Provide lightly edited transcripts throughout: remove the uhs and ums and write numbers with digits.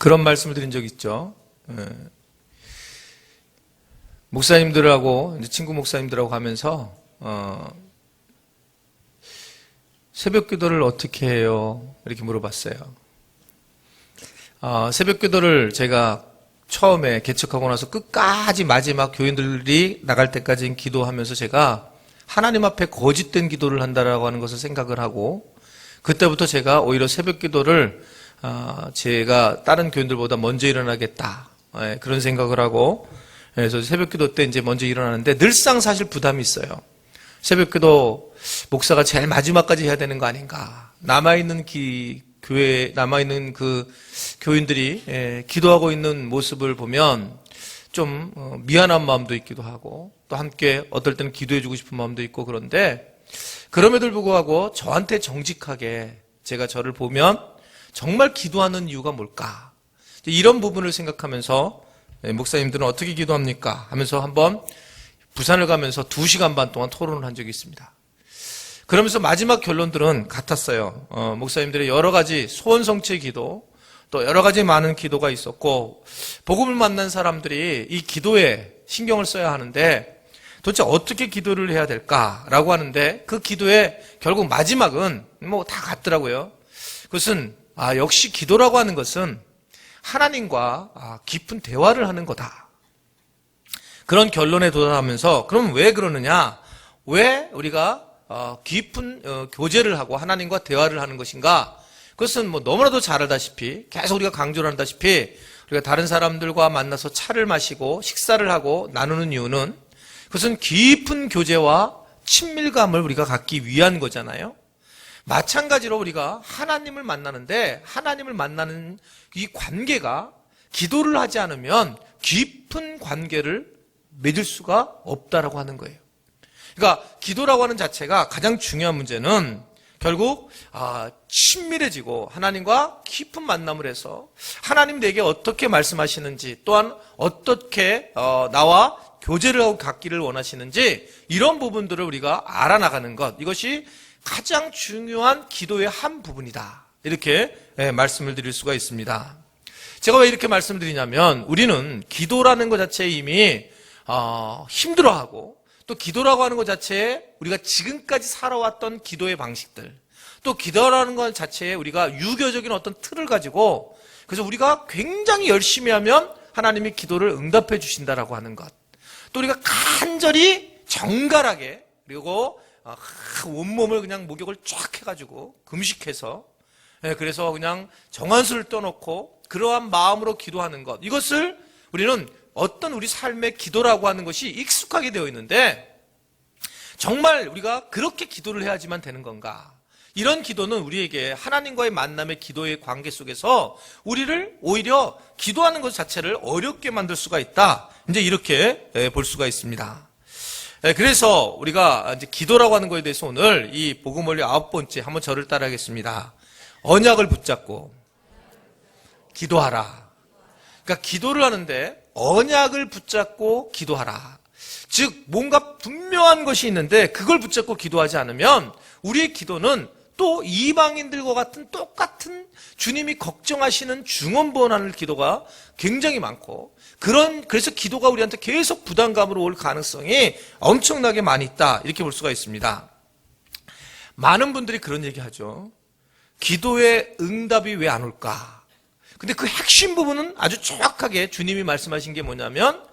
그런 말씀을 드린 적 있죠. 목사님들하고 이제 친구 목사님들하고 가면서 새벽 기도를 어떻게 해요? 이렇게 물어봤어요. 새벽 기도를 제가 처음에 개척하고 나서 끝까지 마지막 교인들이 나갈 때까지 기도하면서 제가 하나님 앞에 거짓된 기도를 한다라고 하는 것을 생각을 하고, 그때부터 제가 오히려 새벽 기도를 제가 다른 교인들보다 먼저 일어나겠다, 그런 생각을 하고, 그래서 새벽 기도 때 이제 먼저 일어나는데 늘상 사실 부담이 있어요. 새벽 기도 목사가 제일 마지막까지 해야 되는 거 아닌가. 남아있는 교회에 남아있는 그 교인들이 기도하고 있는 모습을 보면 좀 미안한 마음도 있기도 하고, 또 함께 어떨 때는 기도해주고 싶은 마음도 있고, 그런데 그럼에도 불구하고 저한테 정직하게 제가 저를 보면 정말 기도하는 이유가 뭘까? 이런 부분을 생각하면서 목사님들은 어떻게 기도합니까? 하면서 한번 부산을 가면서 2시간 반 동안 토론을 한 적이 있습니다. 그러면서 마지막 결론들은 같았어요. 목사님들의 여러 가지 소원 성취의 기도, 또 여러 가지 많은 기도가 있었고, 복음을 만난 사람들이 이 기도에 신경을 써야 하는데 도대체 어떻게 기도를 해야 될까라고 하는데, 그 기도의 결국 마지막은 뭐 다 같더라고요. 그것은 역시 기도라고 하는 것은 하나님과 깊은 대화를 하는 거다. 그런 결론에 도달하면서, 그럼 왜 그러느냐? 왜 우리가 깊은 교제를 하고 하나님과 대화를 하는 것인가? 그것은 뭐 너무나도 잘 알다시피, 계속 우리가 강조를 한다시피, 우리가 다른 사람들과 만나서 차를 마시고 식사를 하고 나누는 이유는 그것은 깊은 교제와 친밀감을 우리가 갖기 위한 거잖아요. 마찬가지로 우리가 하나님을 만나는데, 하나님을 만나는 이 관계가 기도를 하지 않으면 깊은 관계를 맺을 수가 없다라고 하는 거예요. 그러니까 기도라고 하는 자체가 가장 중요한 문제는 결국 친밀해지고 하나님과 깊은 만남을 해서 하나님 내게 어떻게 말씀하시는지, 또한 어떻게 나와 교제를 하고 갖기를 원하시는지, 이런 부분들을 우리가 알아나가는 것, 이것이 가장 중요한 기도의 한 부분이다, 이렇게 말씀을 드릴 수가 있습니다. 제가 왜 이렇게 말씀드리냐면, 우리는 기도라는 것 자체에 이미 힘들어하고, 또 기도라고 하는 것 자체에 우리가 지금까지 살아왔던 기도의 방식들, 또 기도라는 것 자체에 우리가 유교적인 어떤 틀을 가지고, 그래서 우리가 굉장히 열심히 하면 하나님이 기도를 응답해 주신다라고 하는 것, 또 우리가 간절히 정갈하게, 그리고 온몸을 그냥 목욕을 쫙 해가지고 금식해서, 그래서 그냥 정한수를 떠놓고 그러한 마음으로 기도하는 것, 이것을 우리는 어떤 우리 삶의 기도라고 하는 것이 익숙하게 되어 있는데, 정말 우리가 그렇게 기도를 해야지만 되는 건가? 이런 기도는 우리에게 하나님과의 만남의 기도의 관계 속에서 우리를 오히려 기도하는 것 자체를 어렵게 만들 수가 있다, 이제 이렇게 볼 수가 있습니다. 그래서 우리가 이제 기도라고 하는 것에 대해서 오늘 이 복음 원리 9번째, 한번 저를 따라하겠습니다. 언약을 붙잡고 기도하라. 그러니까 기도를 하는데 언약을 붙잡고 기도하라. 즉 뭔가 분명한 것이 있는데 그걸 붙잡고 기도하지 않으면 우리의 기도는 또 이방인들과 같은 똑같은 주님이 걱정하시는 중언부언하는 기도가 굉장히 많고, 그래서 기도가 우리한테 계속 부담감으로 올 가능성이 엄청나게 많이 있다, 이렇게 볼 수가 있습니다. 많은 분들이 그런 얘기 하죠. 기도의 응답이 왜 안 올까? 근데 그 핵심 부분은 아주 정확하게 주님이 말씀하신 게 뭐냐면,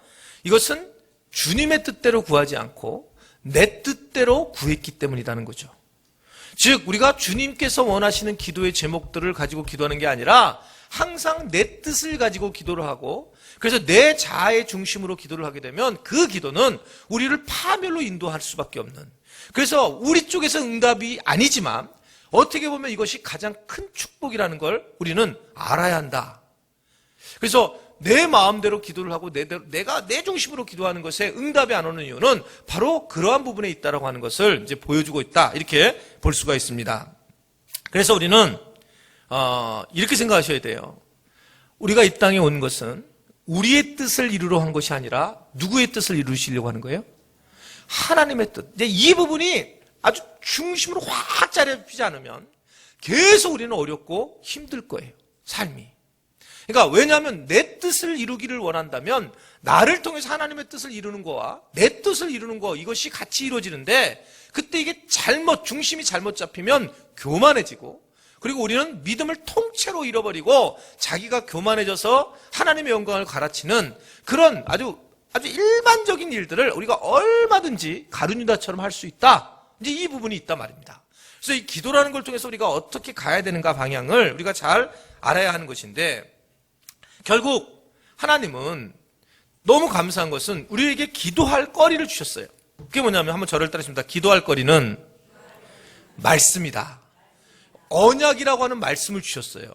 이것은 주님의 뜻대로 구하지 않고 내 뜻대로 구했기 때문이라는 거죠. 즉 우리가 주님께서 원하시는 기도의 제목들을 가지고 기도하는 게 아니라 항상 내 뜻을 가지고 기도를 하고, 그래서 내 자아의 중심으로 기도를 하게 되면 그 기도는 우리를 파멸로 인도할 수밖에 없는, 그래서 우리 쪽에서 응답이 아니지만 어떻게 보면 이것이 가장 큰 축복이라는 걸 우리는 알아야 한다. 그래서 내 마음대로 기도를 하고 내가 내 중심으로 기도하는 것에 응답이 안 오는 이유는 바로 그러한 부분에 있다라고 하는 것을 이제 보여주고 있다, 이렇게 볼 수가 있습니다. 그래서 우리는 이렇게 생각하셔야 돼요. 우리가 이 땅에 온 것은 우리의 뜻을 이루러 한 것이 아니라 누구의 뜻을 이루시려고 하는 거예요? 하나님의 뜻. 이제 이 부분이 아주 중심으로 확 자리 잡히지 않으면 계속 우리는 어렵고 힘들 거예요, 삶이. 그러니까 왜냐하면 내 뜻을 이루기를 원한다면 나를 통해서 하나님의 뜻을 이루는 거와 내 뜻을 이루는 거, 이것이 같이 이루어지는데, 그때 이게 중심이 잘못 잡히면 교만해지고, 그리고 우리는 믿음을 통째로 잃어버리고 자기가 교만해져서 하나님의 영광을 갈아치는 그런 아주 일반적인 일들을 우리가 얼마든지 가룟유다처럼 할 수 있다. 이제 이 부분이 있단 말입니다. 그래서 이 기도라는 걸 통해서 우리가 어떻게 가야 되는가 방향을 우리가 잘 알아야 하는 것인데, 결국 하나님은 너무 감사한 것은 우리에게 기도할 거리를 주셨어요. 그게 뭐냐면, 한번 저를 따르십니다. 기도할 거리는 말씀이다. 언약이라고 하는 말씀을 주셨어요.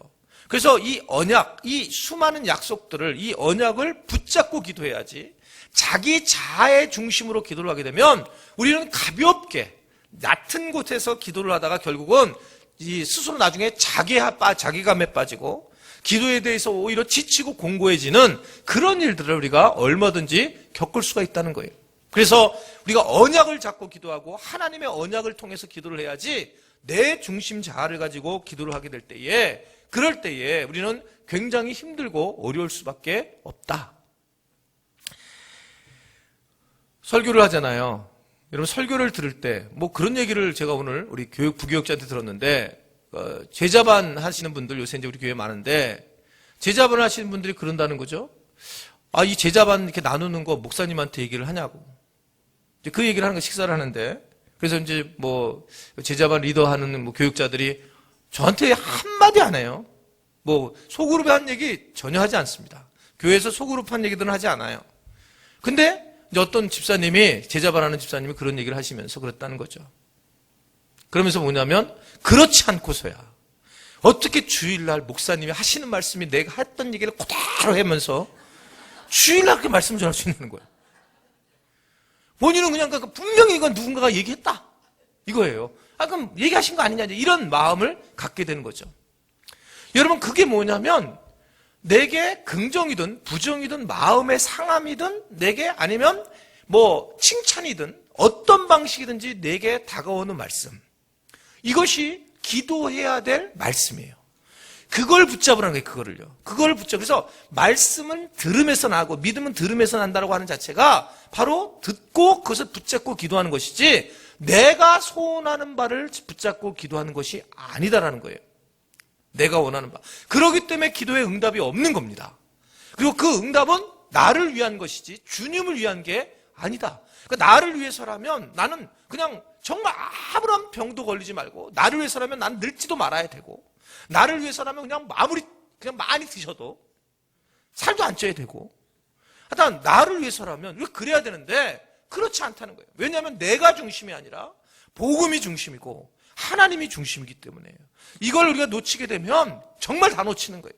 그래서 이 언약, 이 수많은 약속들을, 이 언약을 붙잡고 기도해야지, 자기 자아의 중심으로 기도를 하게 되면 우리는 가볍게 얕은 곳에서 기도를 하다가 결국은 이 스스로 나중에 자기감에 빠지고 기도에 대해서 오히려 지치고 공고해지는 그런 일들을 우리가 얼마든지 겪을 수가 있다는 거예요. 그래서 우리가 언약을 잡고 기도하고 하나님의 언약을 통해서 기도를 해야지, 내 중심 자아를 가지고 기도를 하게 될 때에, 그럴 때에 우리는 굉장히 힘들고 어려울 수밖에 없다. 설교를 하잖아요. 여러분, 설교를 들을 때 뭐 그런 얘기를 제가 오늘 우리 부교육자한테 들었는데, 제자반 하시는 분들 요새 이제 우리 교회에 많은데, 제자반 하시는 분들이 그런다는 거죠. 이 제자반 이렇게 나누는 거 목사님한테 얘기를 하냐고. 이제 그 얘기를 하는 거, 식사를 하는데, 그래서 이제 뭐 제자반 리더하는 뭐 교육자들이 저한테 한마디 안 해요. 뭐 소그룹에 한 얘기 전혀 하지 않습니다. 교회에서 소그룹 한 얘기들은 하지 않아요. 근데 이제 어떤 집사님이, 제자반하는 집사님이 그런 얘기를 하시면서 그랬다는 거죠. 그러면서 뭐냐면, 그렇지 않고서야 어떻게 주일날 목사님이 하시는 말씀이 내가 했던 얘기를 그대로 하면서 주일날 그렇게 말씀을 전할 수 있는 거예요. 본인은 그냥 분명히 이건 누군가가 얘기했다 이거예요. 그럼 얘기하신 거 아니냐, 이런 마음을 갖게 되는 거죠. 여러분, 그게 뭐냐면, 내게 긍정이든 부정이든 마음의 상함이든 내게, 아니면 뭐 칭찬이든 어떤 방식이든지 내게 다가오는 말씀, 이것이 기도해야 될 말씀이에요. 그걸 붙잡으라는 거예요. 그걸 붙잡고. 그래서 말씀은 들음에서 나고 믿음은 들음에서 난다라고 하는 자체가 바로 듣고 그것을 붙잡고 기도하는 것이지, 내가 소원하는 바를 붙잡고 기도하는 것이 아니다라는 거예요. 내가 원하는 바. 그렇기 때문에 기도의 응답이 없는 겁니다. 그리고 그 응답은 나를 위한 것이지 주님을 위한 게 아니다. 그러니까 나를 위해서라면 나는 그냥 정말 아무런 병도 걸리지 말고, 나를 위해서라면 나는 늙지도 말아야 되고, 나를 위해서라면 그냥 많이 드셔도 살도 안 쪄야 되고, 하여튼 나를 위해서라면 그래야 되는데 그렇지 않다는 거예요. 왜냐하면 내가 중심이 아니라 복음이 중심이고 하나님이 중심이기 때문에요. 이걸 우리가 놓치게 되면 정말 다 놓치는 거예요.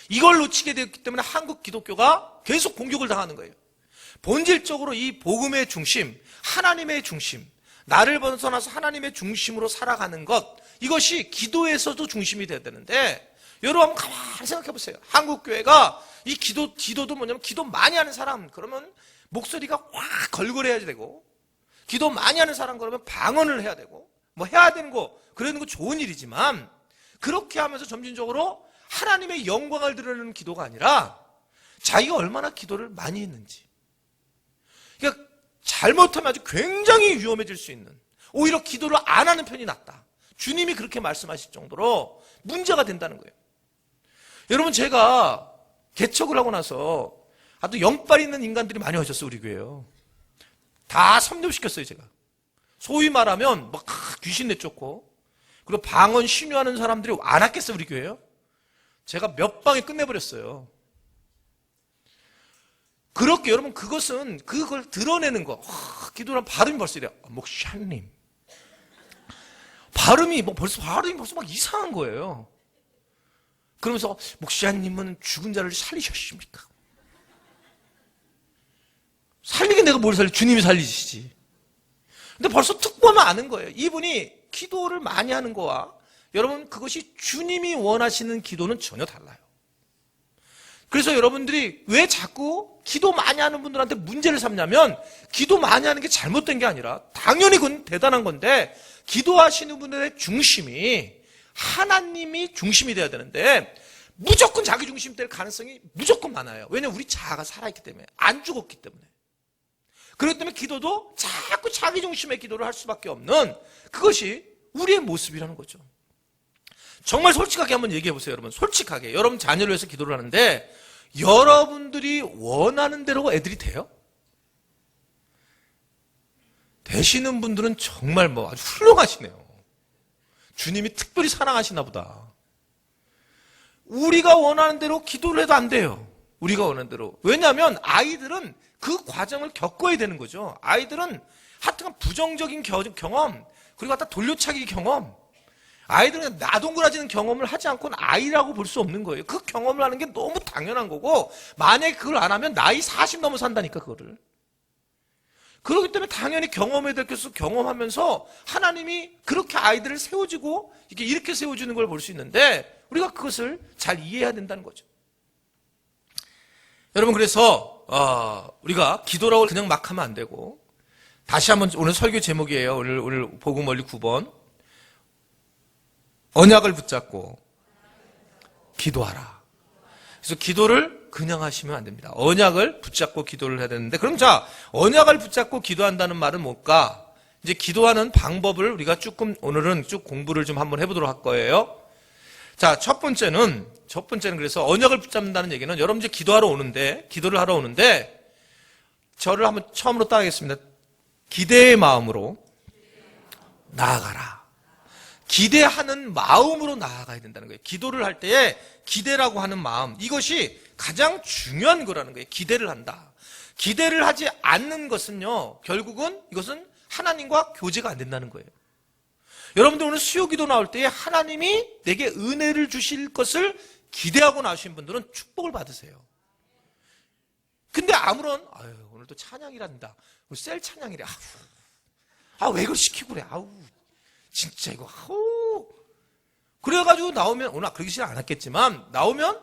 이걸 놓치게 되었기 때문에 한국 기독교가 계속 공격을 당하는 거예요. 본질적으로 이 복음의 중심, 하나님의 중심, 나를 벗어나서 하나님의 중심으로 살아가는 것, 이것이 기도에서도 중심이 돼야 되는데, 여러분 한번 가만히 생각해 보세요. 한국 교회가 이 기도도 뭐냐면, 기도 많이 하는 사람 그러면 목소리가 확 걸걸해야 되고, 기도 많이 하는 사람 그러면 방언을 해야 되고, 뭐 해야 되는 거, 그러는 거 좋은 일이지만, 그렇게 하면서 점진적으로 하나님의 영광을 드러내는 기도가 아니라 자기가 얼마나 기도를 많이 했는지, 그러니까 잘못하면 아주 굉장히 위험해질 수 있는, 오히려 기도를 안 하는 편이 낫다, 주님이 그렇게 말씀하실 정도로 문제가 된다는 거예요. 여러분, 제가 개척을 하고 나서 아주 영빨 있는 인간들이 많이 오셨어요. 우리 교회요. 다 섭렵시켰어요. 제가 소위 말하면 막 귀신 내쫓고, 그리고 방언 신유하는 사람들이 안 왔겠어요. 우리 교회요. 제가 몇 방에 끝내버렸어요. 그렇게 여러분, 그걸 드러내는 거, 기도란 발음이 벌써 이래요. 목사님 발음이 벌써 막 이상한 거예요. 그러면서 목사님은 죽은 자를 살리셨습니까? 살리긴 내가 뭘 살리, 주님이 살리시지. 근데 벌써 툭 보면 아는 거예요. 이분이 기도를 많이 하는 거와 여러분, 그것이 주님이 원하시는 기도는 전혀 달라요. 그래서 여러분들이 왜 자꾸 기도 많이 하는 분들한테 문제를 삼냐면, 기도 많이 하는 게 잘못된 게 아니라 당연히 그건 대단한 건데, 기도하시는 분들의 중심이 하나님이 중심이 돼야 되는데, 무조건 자기중심 될 가능성이 무조건 많아요. 왜냐하면 우리 자아가 살아있기 때문에, 안 죽었기 때문에. 그렇기 때문에 기도도 자꾸 자기중심의 기도를 할 수밖에 없는, 그것이 우리의 모습이라는 거죠. 정말 솔직하게 한번 얘기해 보세요, 여러분. 솔직하게. 여러분 자녀를 위해서 기도를 하는데 여러분들이 원하는 대로 애들이 돼요? 되시는 분들은 정말 아주 훌륭하시네요. 주님이 특별히 사랑하시나 보다. 우리가 원하는 대로 기도를 해도 안 돼요. 우리가 원하는 대로. 왜냐하면 아이들은 그 과정을 겪어야 되는 거죠. 아이들은 하여튼 부정적인 경험, 그리고 갖다 돌려차기 경험, 아이들은 나동그라지는 경험을 하지 않고는 아이라고 볼 수 없는 거예요. 그 경험을 하는 게 너무 당연한 거고, 만약에 그걸 안 하면 나이 40 넘어서 한다니까, 그거를. 그렇기 때문에 당연히 경험해야 될 것을 경험하면서 하나님이 그렇게 아이들을 세워주고 이렇게 세워주는 걸 볼 수 있는데, 우리가 그것을 잘 이해해야 된다는 거죠. 여러분, 그래서 우리가 기도라고 그냥 막 하면 안 되고, 다시 한번, 오늘 설교 제목이에요. 오늘 복음 원리 9번. 언약을 붙잡고 기도하라. 그래서 기도를 그냥 하시면 안 됩니다. 언약을 붙잡고 기도를 해야 되는데, 그럼 자, 언약을 붙잡고 기도한다는 말은 뭘까? 이제 기도하는 방법을 우리가 오늘은 쭉 공부를 좀 한번 해보도록 할 거예요. 자, 첫 번째는 그래서 언약을 붙잡는다는 얘기는, 여러분 이제 기도를 하러 오는데, 저를 한번 처음으로 따라하겠습니다. 기대의 마음으로 나아가라. 기대하는 마음으로 나아가야 된다는 거예요. 기도를 할 때에 기대라고 하는 마음, 이것이 가장 중요한 거라는 거예요. 기대를 한다. 기대를 하지 않는 것은요, 결국은 이것은 하나님과 교제가 안 된다는 거예요. 여러분들 오늘 수요기도 나올 때에 하나님이 내게 은혜를 주실 것을 기대하고 나오신 분들은 축복을 받으세요. 근데 아무런 오늘도 찬양이란다, 셀 찬양이래, 왜 이걸 시키고 그래, 진짜 이거 그래가지고 나오면, 오늘 그러기 않았겠지만 나오면,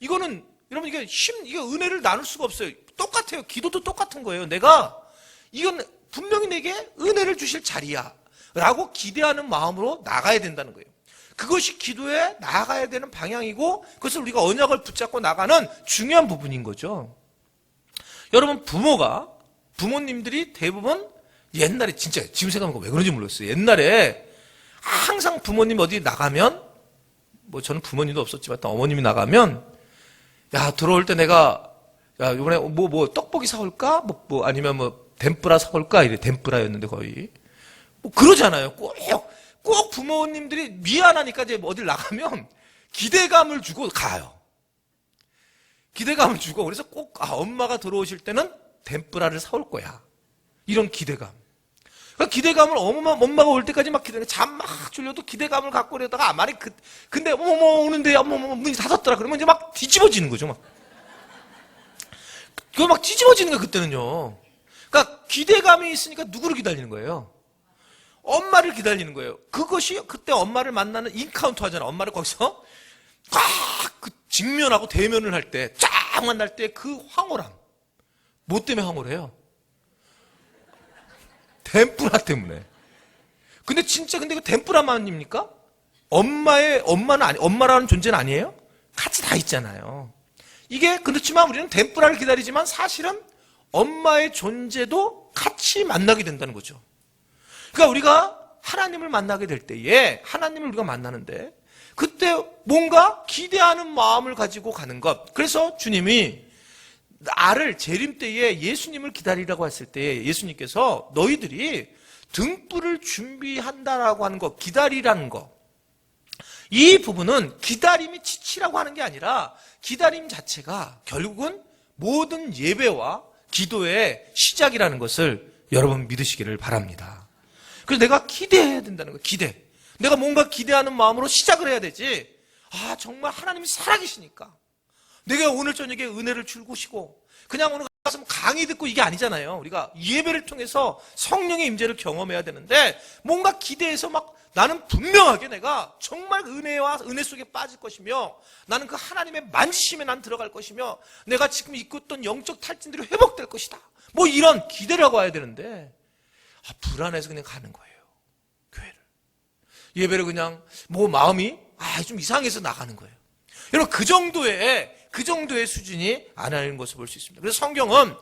이거는 여러분 이게 은혜를 나눌 수가 없어요. 똑같아요. 기도도 똑같은 거예요. 이건 분명히 내게 은혜를 주실 자리야 라고 기대하는 마음으로 나가야 된다는 거예요. 그것이 기도에 나아가야 되는 방향이고, 그것을 우리가 언약을 붙잡고 나가는 중요한 부분인 거죠. 여러분, 부모님들이 대부분 옛날에, 진짜 지금 생각해보면 왜 그런지 몰랐어요. 옛날에 항상 부모님 어디 나가면, 저는 부모님도 없었지만 어머님이 나가면, 들어올 때 내가 이번에 떡볶이 사올까? 아니면 덴뿌라 사올까? 이래. 덴뿌라였는데 거의. 그러잖아요. 꼭 부모님들이 미안하니까 이제 어딜 나가면 기대감을 주고 가요. 기대감을 주고, 그래서 꼭 엄마가 들어오실 때는 덴뿌라를 사올 거야. 이런 기대감. 그러니까 기대감을 엄마가 올 때까지 막 잠 막 졸려도 기대감을 갖고 그러다가 근데 오는데 문이 닫았더라 그러면 이제 막 뒤집어지는 거죠. 그거 막 뒤집어지는 거예요, 그때는요. 그러니까 기대감이 있으니까 누구를 기다리는 거예요? 엄마를 기다리는 거예요. 그것이 그때 엄마를 만나는 인카운터 하잖아. 엄마를 거기서 직면하고 대면을 할 때, 쫙 만날 때 그 황홀함. 뭐 때문에 황홀해요? 덴뿌라 때문에. 근데 그 덴뿌라만입니까? 엄마라는 존재는 아니에요? 같이 다 있잖아요. 이게 그렇지만 우리는 덴뿌라를 기다리지만 사실은 엄마의 존재도 같이 만나게 된다는 거죠. 그러니까 우리가 하나님을 만나게 될 때에, 하나님을 우리가 만나는데, 그때 뭔가 기대하는 마음을 가지고 가는 것. 그래서 주님이 재림 때에 예수님을 기다리라고 했을 때 예수님께서 너희들이 등불을 준비한다라고 하는 것, 기다리라는 것, 이 부분은 기다림이 지치라고 하는 게 아니라 기다림 자체가 결국은 모든 예배와 기도의 시작이라는 것을 여러분 믿으시기를 바랍니다. 그래서 내가 기대해야 된다는 거예요. 기대. 내가 뭔가 기대하는 마음으로 시작을 해야 되지. 정말 하나님이 살아계시니까 내가 오늘 저녁에 은혜를 줄고시고 그냥 오늘 가서 강의 듣고 이게 아니잖아요. 우리가 예배를 통해서 성령의 임재를 경험해야 되는데, 뭔가 기대해서 나는 분명하게 내가 정말 은혜와 은혜 속에 빠질 것이며, 나는 그 하나님의 만지심에 난 들어갈 것이며, 내가 지금 입고 있던 영적 탈진들이 회복될 것이다, 이런 기대라고 와야 되는데, 불안해서 그냥 가는 거예요. 교회를. 예배를 그냥 마음이 좀 이상해서 나가는 거예요. 여러분, 그 정도의 수준이 아니라는 것을 볼 수 있습니다. 그래서 성경은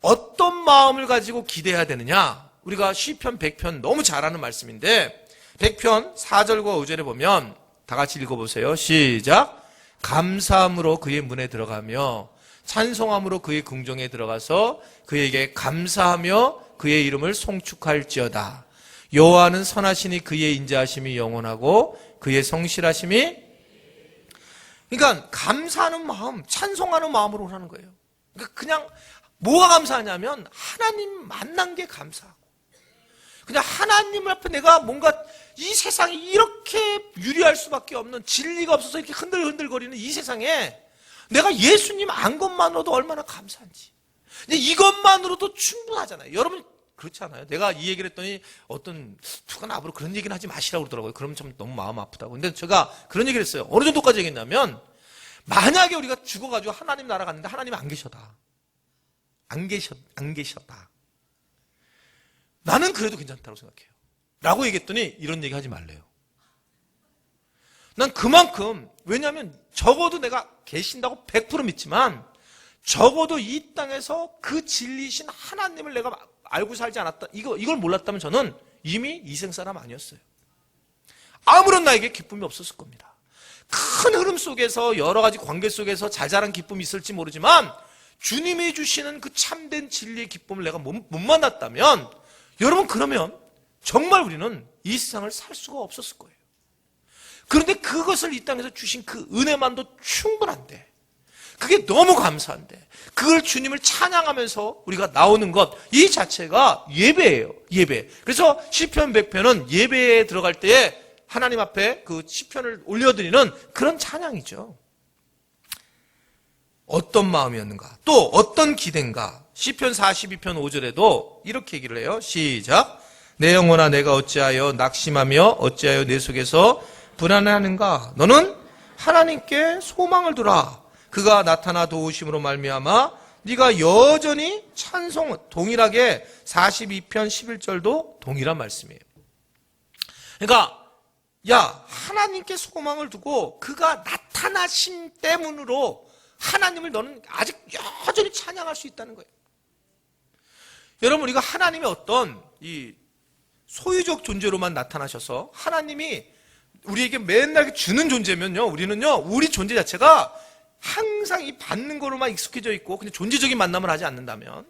어떤 마음을 가지고 기대해야 되느냐? 우리가 시편 100편 너무 잘 아는 말씀인데 100편 4절과 5절에 보면 다 같이 읽어보세요. 시작. 감사함으로 그의 문에 들어가며 찬송함으로 그의 궁정에 들어가서 그에게 감사하며 그의 이름을 송축할지어다. 여호와는 선하시니 그의 인자하심이 영원하고 그의 성실하심이, 그러니까 감사하는 마음, 찬송하는 마음으로 하는 거예요. 그러니까 그냥 뭐가 감사하냐면 하나님 만난 게 감사하고, 그냥 하나님 앞에 내가 뭔가 이 세상이 이렇게 유리할 수밖에 없는, 진리가 없어서 이렇게 흔들흔들거리는 이 세상에 내가 예수님 안 것만으로도 얼마나 감사한지, 이것만으로도 충분하잖아요. 여러분 그렇지 않아요? 내가 이 얘기를 했더니 어떤 누가 나보고 그런 얘기는 하지 마시라고 그러더라고요. 그러면 참 너무 마음 아프다고. 근데 제가 그런 얘기를 했어요. 어느 정도까지 얘기했냐면, 만약에 우리가 죽어가지고 하나님 나라 갔는데 하나님 안 계셔다. 안 계셨다. 나는 그래도 괜찮다고 생각해요. 라고 얘기했더니 이런 얘기 하지 말래요. 난 그만큼, 왜냐하면 적어도 내가 계신다고 100% 믿지만 적어도 이 땅에서 그 진리이신 하나님을 내가 알고 살지 않았다, 이걸 몰랐다면 저는 이미 이생 사람 아니었어요. 아무런 나에게 기쁨이 없었을 겁니다. 큰 흐름 속에서 여러 가지 관계 속에서 자잘한 기쁨이 있을지 모르지만 주님이 주시는 그 참된 진리의 기쁨을 내가 못 만났다면, 여러분 그러면 정말 우리는 이 세상을 살 수가 없었을 거예요. 그런데 그것을 이 땅에서 주신 그 은혜만도 충분한데, 그게 너무 감사한데, 그걸 주님을 찬양하면서 우리가 나오는 것, 이 자체가 예배예요. 예배. 그래서 시편 100편은 예배에 들어갈 때에 하나님 앞에 그 시편을 올려드리는 그런 찬양이죠. 어떤 마음이었는가, 또 어떤 기대인가. 시편 42편 5절에도 이렇게 얘기를 해요. 시작. 내 영혼아 내가 어찌하여 낙심하며 어찌하여 내 속에서 불안해하는가. 너는 하나님께 소망을 두라. 그가 나타나 도우심으로 말미암아 네가 여전히 찬송, 동일하게 42편 11절도 동일한 말씀이에요. 그러니까 하나님께 소망을 두고 그가 나타나심 때문으로 하나님을 너는 아직 여전히 찬양할 수 있다는 거예요. 여러분, 우리가 하나님의 어떤 이 소유적 존재로만 나타나셔서 하나님이 우리에게 맨날 주는 존재면요, 우리는요, 우리 존재 자체가 항상 이 받는 거로만 익숙해져 있고 그냥 존재적인 만남을 하지 않는다면,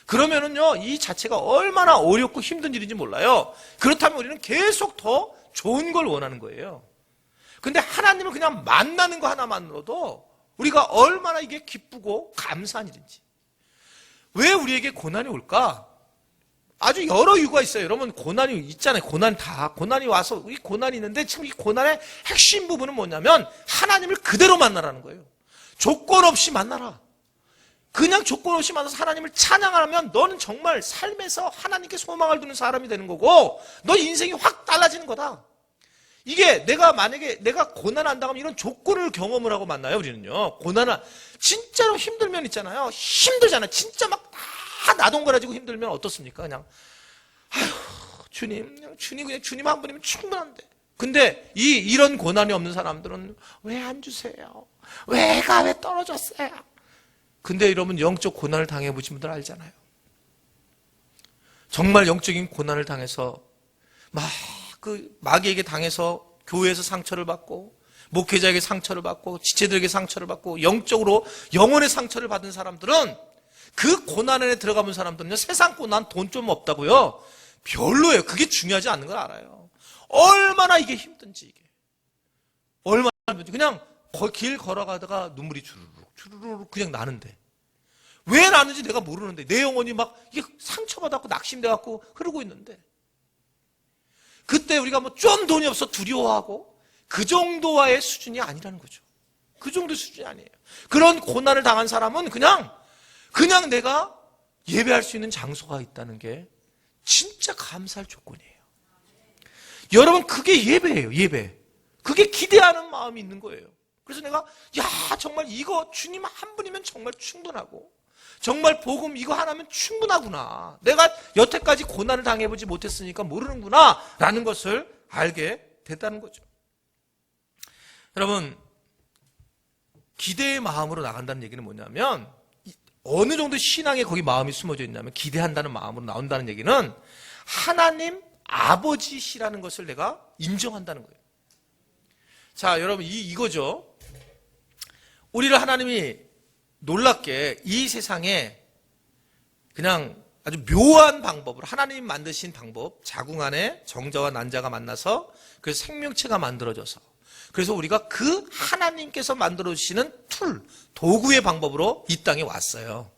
그러면은요, 이 자체가 얼마나 어렵고 힘든 일인지 몰라요. 그렇다면 우리는 계속 더 좋은 걸 원하는 거예요. 근데 하나님을 그냥 만나는 거 하나만으로도 우리가 얼마나 이게 기쁘고 감사한 일인지. 왜 우리에게 고난이 올까? 아주 여러 이유가 있어요. 여러분, 고난이 있잖아요. 고난이 와서 이 고난이 있는데, 지금 이 고난의 핵심 부분은 뭐냐면 하나님을 그대로 만나라는 거예요. 조건 없이 만나라. 그냥 조건 없이 만나서 하나님을 찬양하면 너는 정말 삶에서 하나님께 소망을 두는 사람이 되는 거고, 너 인생이 확 달라지는 거다. 이게 만약에 내가 고난을 안 당하면 이런 조건을 경험을 하고 만나요, 우리는요. 고난을, 진짜로 힘들면 있잖아요. 힘들잖아요. 진짜 막 다 나동거려지고 힘들면 어떻습니까? 그냥, 주님 그냥 주님 한 분이면 충분한데. 근데 이런 고난이 없는 사람들은 왜 안 주세요? 왜 떨어졌어요? 근데 여러분, 영적 고난을 당해보신 분들 알잖아요. 정말 영적인 고난을 당해서 마귀에게 당해서 교회에서 상처를 받고, 목회자에게 상처를 받고, 지체들에게 상처를 받고, 영적으로 영혼의 상처를 받은 사람들은, 그 고난 안에 들어가본 사람들은요, 세상 고난 돈 좀 없다고요, 별로예요. 그게 중요하지 않는 걸 알아요. 얼마나 이게 힘든지, 이게 얼마나 힘든지. 그냥 길 걸어가다가 눈물이 주르륵 그냥 나는데, 왜 나는지 내가 모르는데, 내 영혼이 막 이게 상처받았고 낙심돼갖고 흐르고 있는데, 그때 우리가 좀 돈이 없어 두려워하고, 그 정도와의 수준이 아니라는 거죠. 그 정도 수준이 아니에요. 그런 고난을 당한 사람은 그냥 내가 예배할 수 있는 장소가 있다는 게 진짜 감사할 조건이에요. 여러분, 그게 예배예요. 예배. 그게 기대하는 마음이 있는 거예요. 그래서 내가 정말 이거 주님 한 분이면 정말 충분하고, 정말 복음 이거 하나면 충분하구나, 내가 여태까지 고난을 당해보지 못했으니까 모르는구나 라는 것을 알게 됐다는 거죠. 여러분, 기대의 마음으로 나간다는 얘기는 뭐냐면 어느 정도 신앙에 거기 마음이 숨어져 있냐면 기대한다는 마음으로 나온다는 얘기는 하나님 아버지시라는 것을 내가 인정한다는 거예요. 자, 여러분 이거죠. 우리를 하나님이 놀랍게 이 세상에 그냥 아주 묘한 방법으로 하나님이 만드신 방법, 자궁 안에 정자와 난자가 만나서 그래서 생명체가 만들어져서 그래서 우리가 그 하나님께서 만들어주시는 도구의 방법으로 이 땅에 왔어요.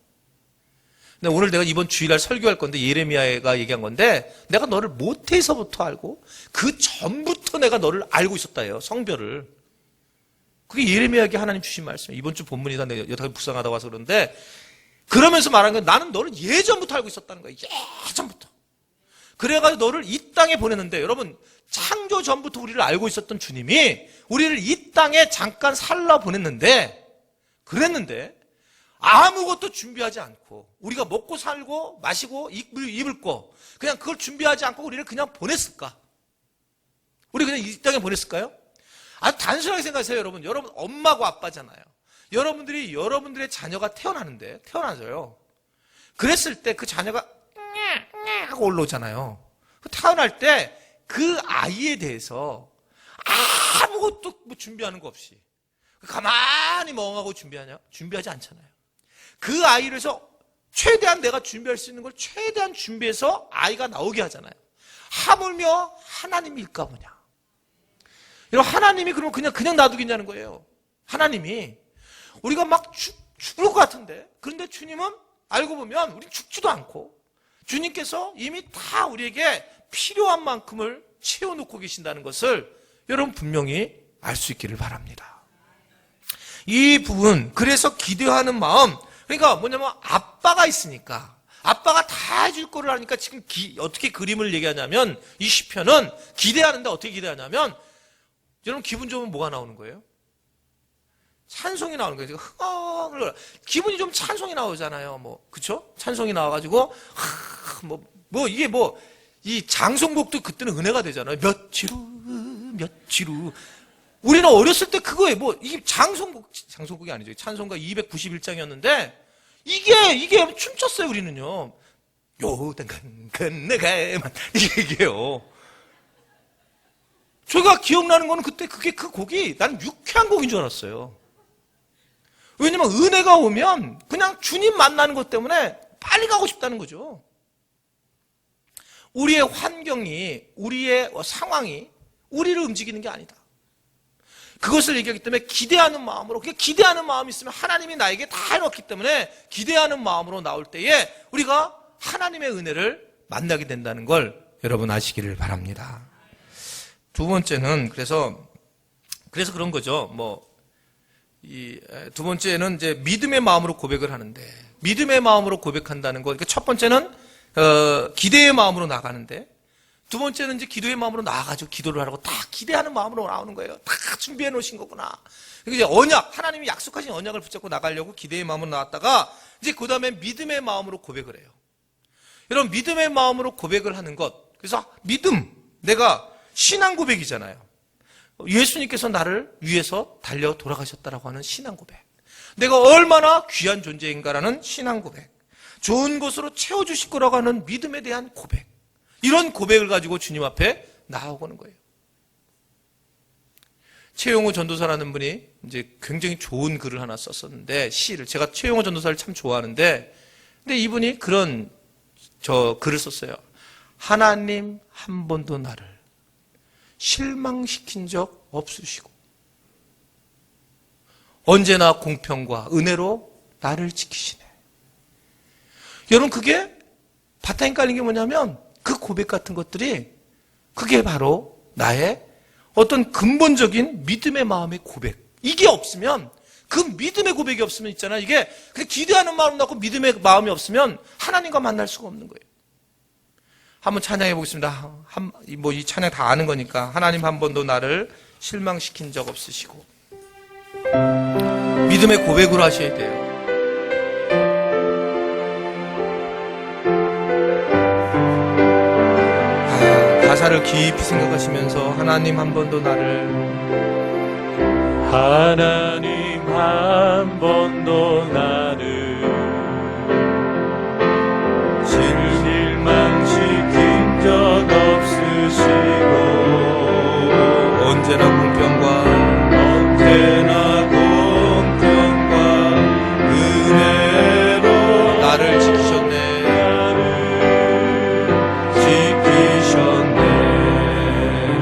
근데 오늘 내가 이번 주일날 설교할 건데 예레미야가 얘기한 건데 내가 너를 모태에서부터 알고 그 전부터 내가 너를 알고 있었다예요. 성별을. 그게 예레미야에게 하나님 주신 말씀이에요. 이번 주 본문이다 내가 여태까지 불쌍하다고 와서 그러는데 그러면서 말하는 건 나는 너를 예전부터 알고 있었다는 거예요. 예전부터. 그래가지고 너를 이 땅에 보냈는데 여러분 창조 전부터 우리를 알고 있었던 주님이 우리를 이 땅에 잠깐 살라 보냈는데 그랬는데 아무것도 준비하지 않고 우리가 먹고 살고 마시고 입을 거 그냥 그걸 준비하지 않고 우리를 그냥 보냈을까? 우리 그냥 이 땅에 보냈을까요? 아주 단순하게 생각하세요. 여러분 엄마고 아빠잖아요. 여러분들이 여러분들의 자녀가 태어나서요. 그랬을 때 그 자녀가 하고 올라오잖아요. 태어날 때 그 아이에 대해서 아무것도 준비하는 거 없이 가만히 멍하고 준비하지 않잖아요. 그 아이를 해서 최대한 내가 준비할 수 있는 걸 최대한 준비해서 아이가 나오게 하잖아요. 하물며 하나님일까 보냐. 여러분 하나님이 그러면 그냥 놔두겠냐는 거예요. 하나님이 우리가 막 죽을 것 같은데 그런데 주님은 알고 보면 우리 죽지도 않고 주님께서 이미 다 우리에게 필요한 만큼을 채워놓고 계신다는 것을 여러분 분명히 알 수 있기를 바랍니다. 이 부분 그래서 기대하는 마음 그러니까 뭐냐면 아빠가 있으니까 아빠가 다 해줄 거를 하니까 지금 어떻게 그림을 얘기하냐면 이 시편은 기대하는데 어떻게 기대하냐면 여러분 기분 좋으면 뭐가 나오는 거예요? 찬송이 나오는 거예요. 기분이 좀 찬송이 나오잖아요. 그쵸? 찬송이 나와가지고, 이 장송곡도 그때는 은혜가 되잖아요. 며칠 후. 우리는 어렸을 때 그거에 이게 장송곡이 아니죠. 찬송가 291장이었는데, 이게 춤췄어요, 우리는요. 요단간 건너가만. 이게요. 제가 기억나는 거는 그때 그 곡이 나는 유쾌한 곡인 줄 알았어요. 왜냐면 은혜가 오면 그냥 주님 만나는 것 때문에 빨리 가고 싶다는 거죠. 우리의 환경이, 우리의 상황이 우리를 움직이는 게 아니다. 그것을 얘기하기 때문에 기대하는 마음으로, 기대하는 마음이 있으면 하나님이 나에게 다 해놓기 때문에 기대하는 마음으로 나올 때에 우리가 하나님의 은혜를 만나게 된다는 걸 여러분 아시기를 바랍니다. 두 번째는 그래서 그런 거죠. 두 번째는 이제 믿음의 마음으로 고백을 하는데 믿음의 마음으로 고백한다는 거. 그러니까 첫 번째는 기대의 마음으로 나가는데 두 번째는 이제 기도의 마음으로 나아가지고 기도를 하라고 다 기대하는 마음으로 나오는 거예요. 다 준비해 놓으신 거구나. 이제 하나님이 약속하신 언약을 붙잡고 나가려고 기대의 마음으로 나왔다가 이제 그 다음에 믿음의 마음으로 고백을 해요. 여러분 믿음의 마음으로 고백을 하는 것. 그래서 내가 신앙 고백이잖아요. 예수님께서 나를 위해서 달려 돌아가셨다라고 하는 신앙 고백. 내가 얼마나 귀한 존재인가라는 신앙 고백. 좋은 것으로 채워주실 거라고 하는 믿음에 대한 고백. 이런 고백을 가지고 주님 앞에 나아오는 거예요. 최용호 전도사라는 분이 이제 굉장히 좋은 글을 하나 썼었는데, 시를. 제가 최용호 전도사를 참 좋아하는데, 근데 이분이 그런 글을 썼어요. 하나님 한 번도 나를 실망시킨 적 없으시고 언제나 공평과 은혜로 나를 지키시네. 여러분 그게 바탕에 깔린 게 뭐냐면 그 고백 같은 것들이 그게 바로 나의 어떤 근본적인 믿음의 마음의 고백. 이게 없으면 그 믿음의 고백이 없으면 있잖아. 이게 기대하는 마음을 낳고 믿음의 마음이 없으면 하나님과 만날 수가 없는 거예요. 한번 찬양해 보겠습니다. 이 찬양 다 아는 거니까. 하나님 한 번도 나를 실망시킨 적 없으시고. 믿음의 고백으로 하셔야 돼요. 가사를 깊이 생각하시면서 하나님 한 번도 나를 하나님 한 번도 나를 실망시킨 적 없으시고 언제나 공평과 은혜로 나를 지키셨네.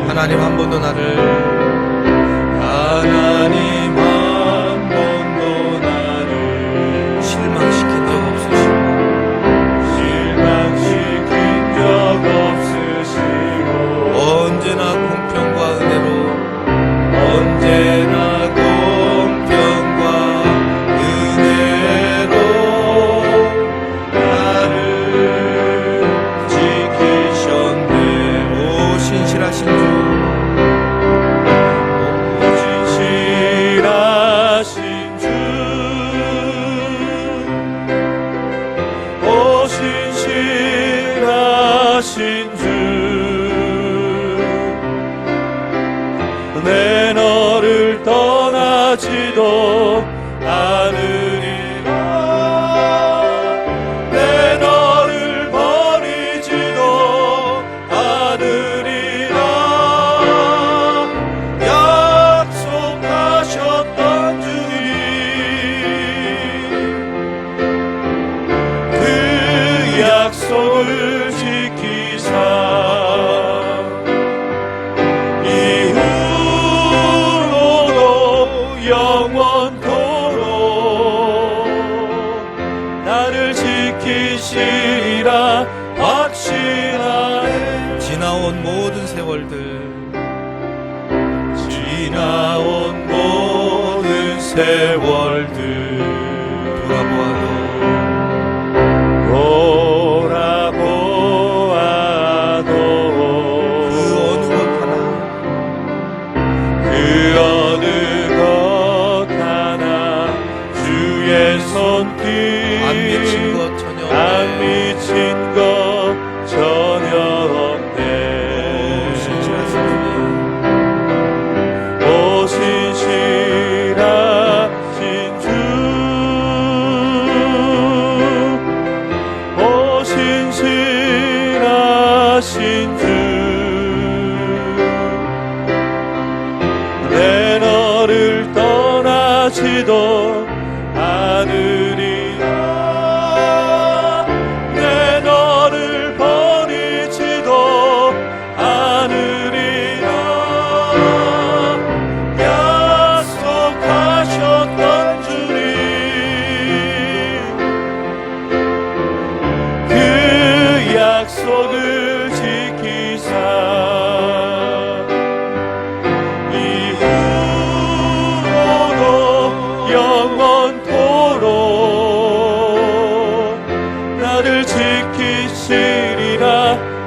하나님 한 번도 나를 실망시킨 적 없으시고 언제나 공평과 은혜로 나를 지키셨네. 오 신실하신 주, 내 너를 떠나지도 않으리라. 내 너를 버리지도 않으리라. 약속하셨던 주님, 그 약속을 지키사 나를 지키시리라 확신하네. 지나온 모든 세월들 돌아보아도 그 어느 것 하나 주의 손길 안 미친 것 전혀 안 미친 것 전혀 없네. 오 신실하신 주, 오 신실하신 주, 내 너를 떠나지도 않으리라. 내 너를 버리지도 않으리라. 약속하셨던 주님, 그 약속을 지키사 영원토록 나를 지키시리라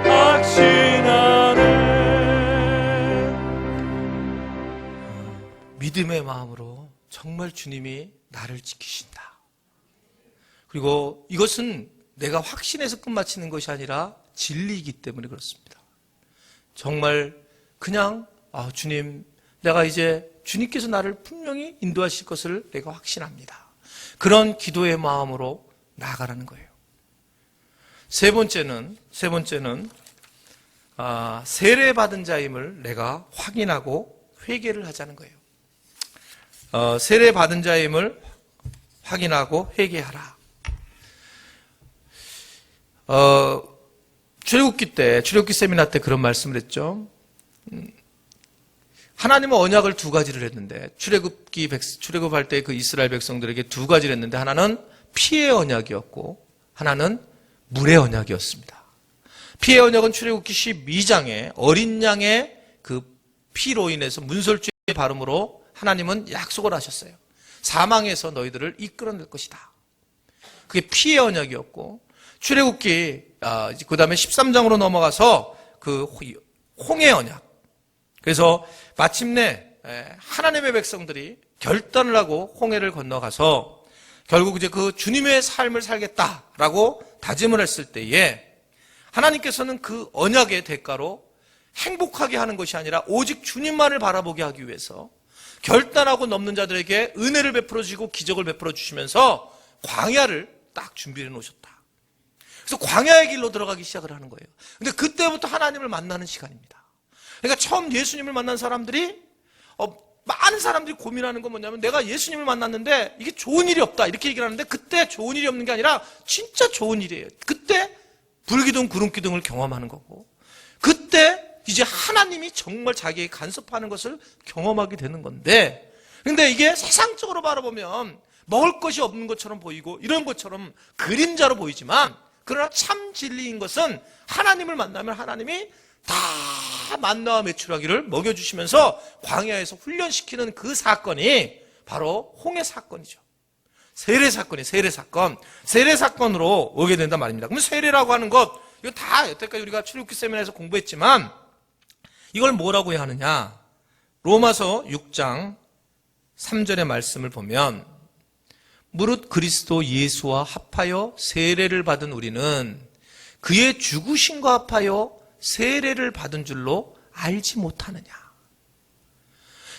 확신하네. 믿음의 마음으로 정말 주님이 나를 지키신다. 그리고 이것은 내가 확신해서 끝마치는 것이 아니라 진리이기 때문에 그렇습니다. 정말 그냥 주님, 내가 이제 주님께서 나를 분명히 인도하실 것을 내가 확신합니다. 그런 기도의 마음으로 나아가라는 거예요. 세 번째는 세례받은 자임을 내가 확인하고 회개를 하자는 거예요. 세례받은 자임을 확인하고 회개하라. 출애굽기 세미나 때 그런 말씀을 했죠. 하나님은 언약을 두 가지를 했는데 출애굽할 때 그 이스라엘 백성들에게 두 가지를 했는데 하나는 피의 언약이었고 하나는 물의 언약이었습니다. 피의 언약은 출애굽기 12장에 어린 양의 그 피로 인해서 문설주의 발음으로 하나님은 약속을 하셨어요. 사망에서 너희들을 이끌어낼 것이다. 그게 피의 언약이었고 출애굽기 그 다음에 13장으로 넘어가서 그 홍해 언약. 그래서 마침내 하나님의 백성들이 결단을 하고 홍해를 건너가서 결국 이제 그 주님의 삶을 살겠다라고 다짐을 했을 때에 하나님께서는 그 언약의 대가로 행복하게 하는 것이 아니라 오직 주님만을 바라보게 하기 위해서 결단하고 넘는 자들에게 은혜를 베풀어 주시고 기적을 베풀어 주시면서 광야를 딱 준비해 놓으셨다. 그래서 광야의 길로 들어가기 시작을 하는 거예요. 근데 그때부터 하나님을 만나는 시간입니다. 그러니까 처음 예수님을 만난 사람들이 많은 사람들이 고민하는 건 뭐냐면 내가 예수님을 만났는데 이게 좋은 일이 없다 이렇게 얘기를 하는데 그때 좋은 일이 없는 게 아니라 진짜 좋은 일이에요. 그때 불기둥 구름기둥을 경험하는 거고 그때 이제 하나님이 정말 자기에게 간섭하는 것을 경험하게 되는 건데 근데 이게 세상적으로 바라보면 먹을 것이 없는 것처럼 보이고 이런 것처럼 그림자로 보이지만 그러나 참 진리인 것은 하나님을 만나면 하나님이 다 만나와 메추라기를 먹여주시면서 광야에서 훈련시키는 그 사건이 바로 홍해 사건이죠. 세례 사건이에요. 세례 사건. 세례 사건으로 오게 된단 말입니다. 그러면 세례라고 하는 것 이거 다 여태까지 우리가 출애굽기 세미나에서 공부했지만 이걸 뭐라고 해야 하느냐? 로마서 6장 3절의 말씀을 보면 무릇 그리스도 예수와 합하여 세례를 받은 우리는 그의 죽으심과 합하여 세례를 받은 줄로 알지 못하느냐.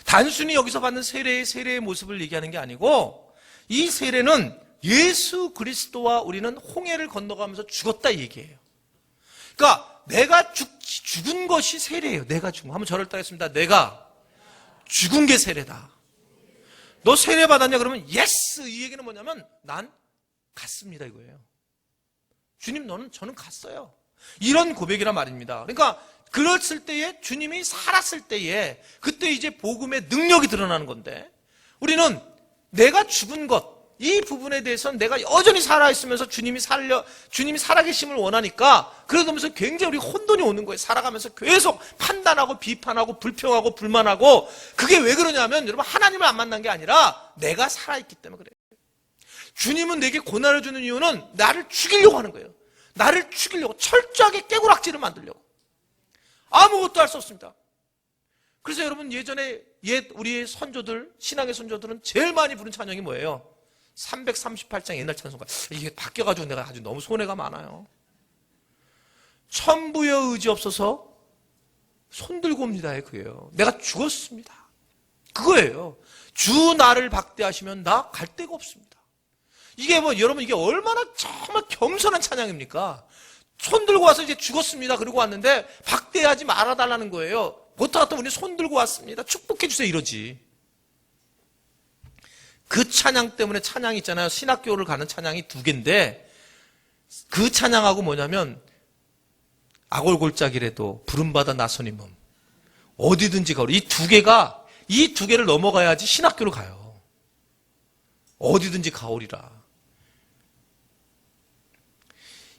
단순히 여기서 받는 세례의 모습을 얘기하는 게 아니고 이 세례는 예수 그리스도와 우리는 홍해를 건너가면서 죽었다 이 얘기예요. 그러니까 내가 죽은 것이 세례예요. 내가 죽은 거. 한번 저를 따겠습니다. 내가 죽은 게 세례다. 너 세례 받았냐? 그러면 예스. 이 얘기는 뭐냐면 난 갔습니다 이거예요. 주님 저는 갔어요. 이런 고백이란 말입니다. 그러니까 그랬을 때에 주님이 살았을 때에 그때 이제 복음의 능력이 드러나는 건데 우리는 내가 죽은 것 이 부분에 대해서는 내가 여전히 살아있으면서 주님이 살아계심을 원하니까 그러면서 굉장히 우리 혼돈이 오는 거예요. 살아가면서 계속 판단하고 비판하고 불평하고 불만하고 그게 왜 그러냐면 여러분 하나님을 안 만난 게 아니라 내가 살아있기 때문에 그래요. 주님은 내게 고난을 주는 이유는 나를 죽이려고 하는 거예요. 나를 죽이려고 철저하게 깨구락지를 만들려고 아무것도 할 수 없습니다. 그래서 여러분 예전에 우리의 선조들 신앙의 선조들은 제일 많이 부른 찬양이 뭐예요? 338장 옛날 찬송가. 이게 바뀌어가지고 내가 아주 너무 손해가 많아요. 천부여 의지 없어서 손 들고 옵니다에 그예요. 내가 죽었습니다. 그거예요. 주 나를 박대하시면 나 갈 데가 없습니다. 이게 여러분 이게 얼마나 정말 겸손한 찬양입니까? 손 들고 와서 이제 죽었습니다. 그러고 왔는데 박대하지 말아달라는 거예요. 보통 같으면 우리 손 들고 왔습니다. 축복해 주세요 이러지. 그 찬양 때문에 찬양이 있잖아요. 신학교를 가는 찬양이 두 개인데 그 찬양하고 뭐냐면 아골골짜기라도 부름받아 나서니 몸 어디든지 가오리. 이 두 개를 넘어가야지 신학교를 가요. 어디든지 가오리라.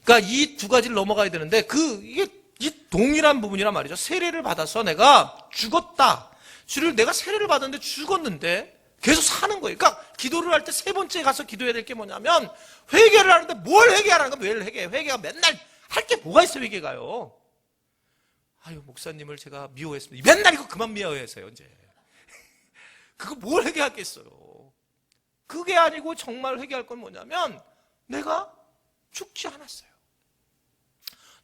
그러니까 이 두 가지를 넘어가야 되는데 이게 이 동일한 부분이란 말이죠. 세례를 받아서 내가 죽었다. 내가 세례를 받았는데 죽었는데 계속 사는 거예요. 그러니까 기도를 할 때 세 번째 가서 기도해야 될 게 뭐냐면 회개를 하는데 뭘 회개하라는 거야? 왜 회개해? 회개가 맨날 할 게 뭐가 있어 회개가요? 아유 목사님을 제가 미워했습니다. 맨날 이거 그만 미워해서요 이제. 그거 뭘 회개하겠어요? 그게 아니고 정말 회개할 건 뭐냐면 내가 죽지 않았어요.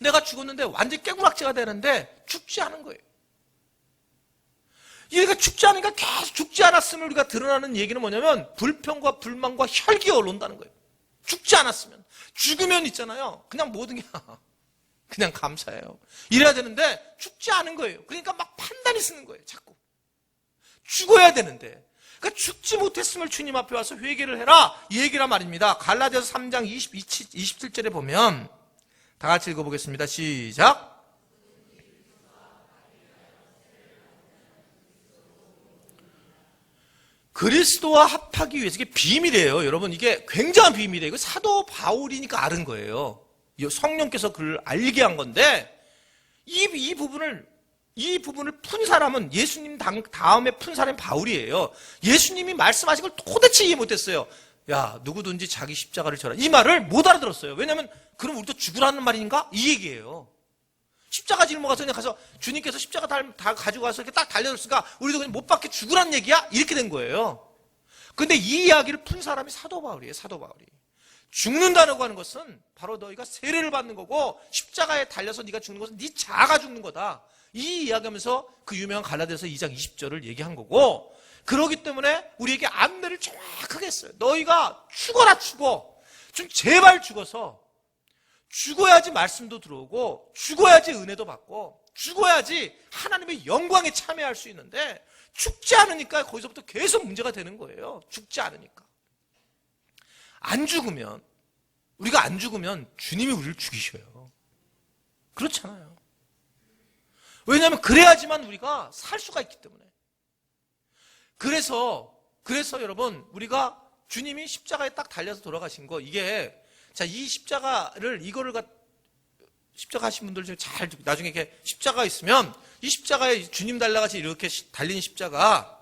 내가 죽었는데 완전히 깨구락지가 되는데 죽지 않은 거예요. 얘가 죽지 않으니까 계속 죽지 않았음을 우리가 드러나는 얘기는 뭐냐면 불평과 불만과 혈기가 올라온다는 거예요. 죽지 않았으면. 죽으면 있잖아요. 그냥 모든 게 그냥 감사해요. 이래야 되는데 죽지 않은 거예요. 그러니까 막 판단이 쓰는 거예요. 자꾸. 죽어야 되는데. 그러니까 죽지 못했음을 주님 앞에 와서 회개를 해라. 이 얘기란 말입니다. 갈라디아서 3장 27절에 보면 다 같이 읽어보겠습니다. 시작. 그리스도와 합하기 위해서 이게 비밀이에요. 여러분 이게 굉장한 비밀이에요. 이거 사도 바울이니까 아는 거예요. 성령께서 그를 알게 한 건데 이 부분을 푼 사람은 예수님 다음에 푼 사람이 바울이에요. 예수님이 말씀하신 걸 도대체 이해 못했어요. 야 누구든지 자기 십자가를 져라. 이 말을 못 알아들었어요. 왜냐하면 그럼 우리도 죽으라는 말인가? 이 얘기예요. 십자가 짊어가서 그냥 가서 주님께서 십자가 다 가지고 가서 이렇게 딱 달려줬으니까 우리도 그냥 못 박혀 죽으라는 얘기야? 이렇게 된 거예요. 근데 이 이야기를 푼 사람이 사도 바울이에요. 사도 바울이. 죽는다라고 하는 것은 바로 너희가 세례를 받는 거고 십자가에 달려서 네가 죽는 것은 네 자아가 죽는 거다. 이 이야기하면서 그 유명한 갈라디아서 2장 20절을 얘기한 거고 그러기 때문에 우리에게 안내를 정확하게 했어요. 너희가 죽어라 죽어. 좀 제발 죽어서 죽어야지 말씀도 들어오고 죽어야지 은혜도 받고 죽어야지 하나님의 영광에 참여할 수 있는데 죽지 않으니까 거기서부터 계속 문제가 되는 거예요. 죽지 않으니까. 안 죽으면 우리가 안 죽으면 주님이 우리를 죽이셔요. 그렇잖아요. 왜냐하면 그래야지만 우리가 살 수가 있기 때문에. 그래서 여러분 우리가 주님이 십자가에 딱 달려서 돌아가신 거 이게 자 이 십자가를 십자가 하신 분들 중에 잘 나중에 이렇게 십자가 있으면 이 십자가에 주님 달라같이 이렇게 달린 십자가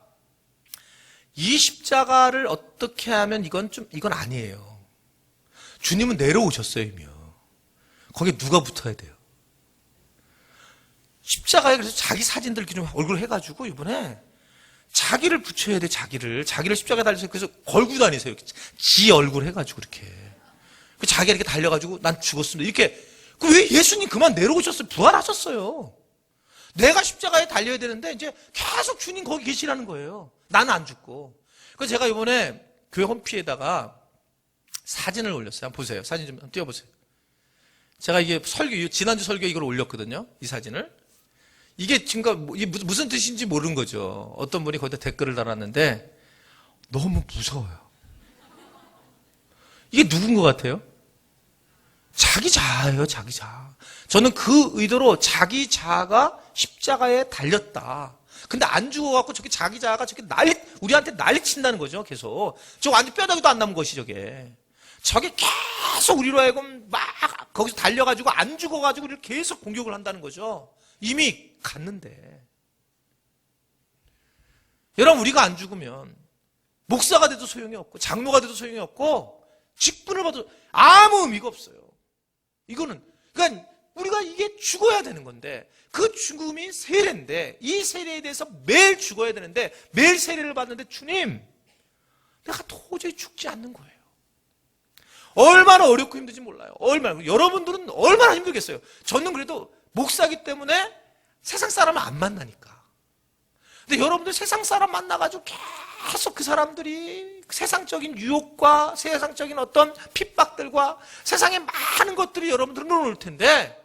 이 십자가를 어떻게 하면 이건 아니에요. 주님은 내려오셨어요 이미요. 거기에 누가 붙어야 돼요? 십자가에 그래서 자기 사진들 이렇게 좀 얼굴 해가지고 이번에 자기를 붙여야 돼. 자기를 십자가에 달려서 그래서 걸고 다니세요. 지 얼굴 해가지고 이렇게 자기가 이렇게 달려가지고 난 죽었습니다. 이렇게 왜 예수님 그만 내려오셨어요? 부활하셨어요. 내가 십자가에 달려야 되는데 이제 계속 주님 거기 계시라는 거예요. 나는 안 죽고. 그래서 제가 이번에 교회 홈피에다가 사진을 올렸어요. 한번 보세요. 사진 좀 한번 띄워보세요. 제가 이게 지난주 설교에 이걸 올렸거든요. 이 사진을. 이게 지금 이게 무슨 뜻인지 모르는 거죠. 어떤 분이 거기다 댓글을 달았는데 너무 무서워요. 이게 누군 것 같아요? 자기 자아예요, 자기 자아. 저는 그 의도로 자기 자아가 십자가에 달렸다. 근데 안 죽어갖고 저게 자기 자아가 저게 우리한테 난리 친다는 거죠, 계속. 저 완전 뼈다귀도 안 남은 것이 저게. 저게 계속 우리로 하여금 막 거기서 달려가지고 안 죽어가지고 우리를 계속 공격을 한다는 거죠. 이미 갔는데. 여러분, 우리가 안 죽으면 목사가 돼도 소용이 없고 장로가 돼도 소용이 없고 직분을 받아도 아무 의미가 없어요. 그러니까 우리가 이게 죽어야 되는 건데 그 죽음이 세례인데 이 세례에 대해서 매일 죽어야 되는데 매일 세례를 받는데 주님 내가 도저히 죽지 않는 거예요. 얼마나 어렵고 힘든지 몰라요. 여러분들은 얼마나 힘들겠어요. 저는 그래도 목사기 때문에 세상 사람을 안 만나니까. 근데 여러분들 세상 사람 만나가지고 계속 그 사람들이 세상적인 유혹과 세상적인 어떤 핍박들과 세상의 많은 것들이 여러분들은 늘어올 텐데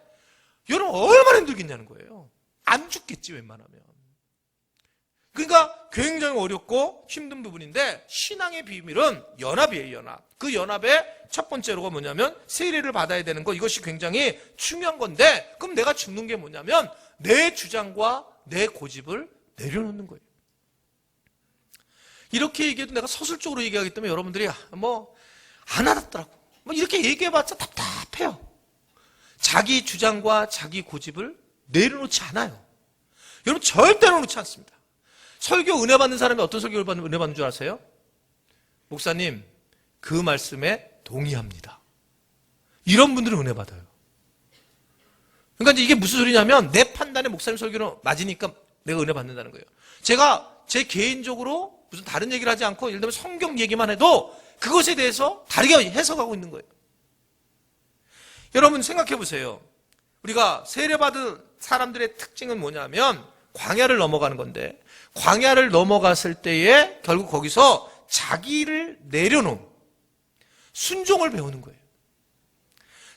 여러분 얼마나 힘들겠냐는 거예요. 안 죽겠지 웬만하면. 그러니까 굉장히 어렵고 힘든 부분인데 신앙의 비밀은 연합이에요. 연합. 그 연합의 첫 번째로가 뭐냐면 세례를 받아야 되는 거. 이것이 굉장히 중요한 건데 그럼 내가 죽는 게 뭐냐면 내 주장과 내 고집을 내려놓는 거예요. 이렇게 얘기해도 내가 서술적으로 얘기하기 때문에 여러분들이 안 알았더라고. 이렇게 얘기해봤자 답답해요. 자기 주장과 자기 고집을 내려놓지 않아요. 여러분 절대 내려놓지 않습니다. 설교 은혜 받는 사람이 어떤 설교를 은혜 받는 줄 아세요? 목사님 그 말씀에 동의합니다. 이런 분들은 은혜 받아요. 그러니까 이게 무슨 소리냐면 내 판단에 목사님 설교는 맞으니까 내가 은혜 받는다는 거예요. 제가 제 개인적으로 무슨 다른 얘기를 하지 않고 예를 들면 성경 얘기만 해도 그것에 대해서 다르게 해석하고 있는 거예요. 여러분 생각해 보세요. 우리가 세례받은 사람들의 특징은 뭐냐면 광야를 넘어가는 건데 광야를 넘어갔을 때에 결국 거기서 자기를 내려놓은 순종을 배우는 거예요.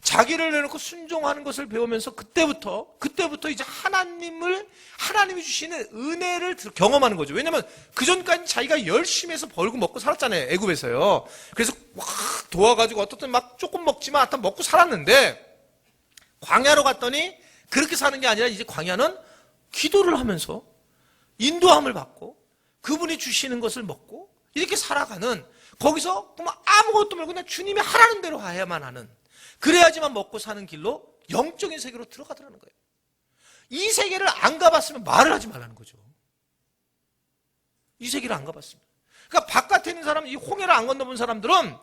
자기를 내놓고 순종하는 것을 배우면서 그때부터 이제 하나님이 주시는 은혜를 경험하는 거죠. 왜냐면 그전까지 자기가 열심히 해서 벌고 먹고 살았잖아요. 애굽에서요. 그래서 막 도와가지고 어떻든 막 조금 먹지만 하여튼 먹고 살았는데 광야로 갔더니 그렇게 사는 게 아니라 이제 광야는 기도를 하면서 인도함을 받고 그분이 주시는 것을 먹고 이렇게 살아가는 거기서 아무것도 말고 그냥 주님이 하라는 대로 해야만 하는 그래야지만 먹고 사는 길로 영적인 세계로 들어가더라는 거예요. 이 세계를 안 가봤으면 말을 하지 말라는 거죠. 이 세계를 안 가봤으면. 그러니까 바깥에 있는 사람, 이 홍해를 안 건너본 사람들은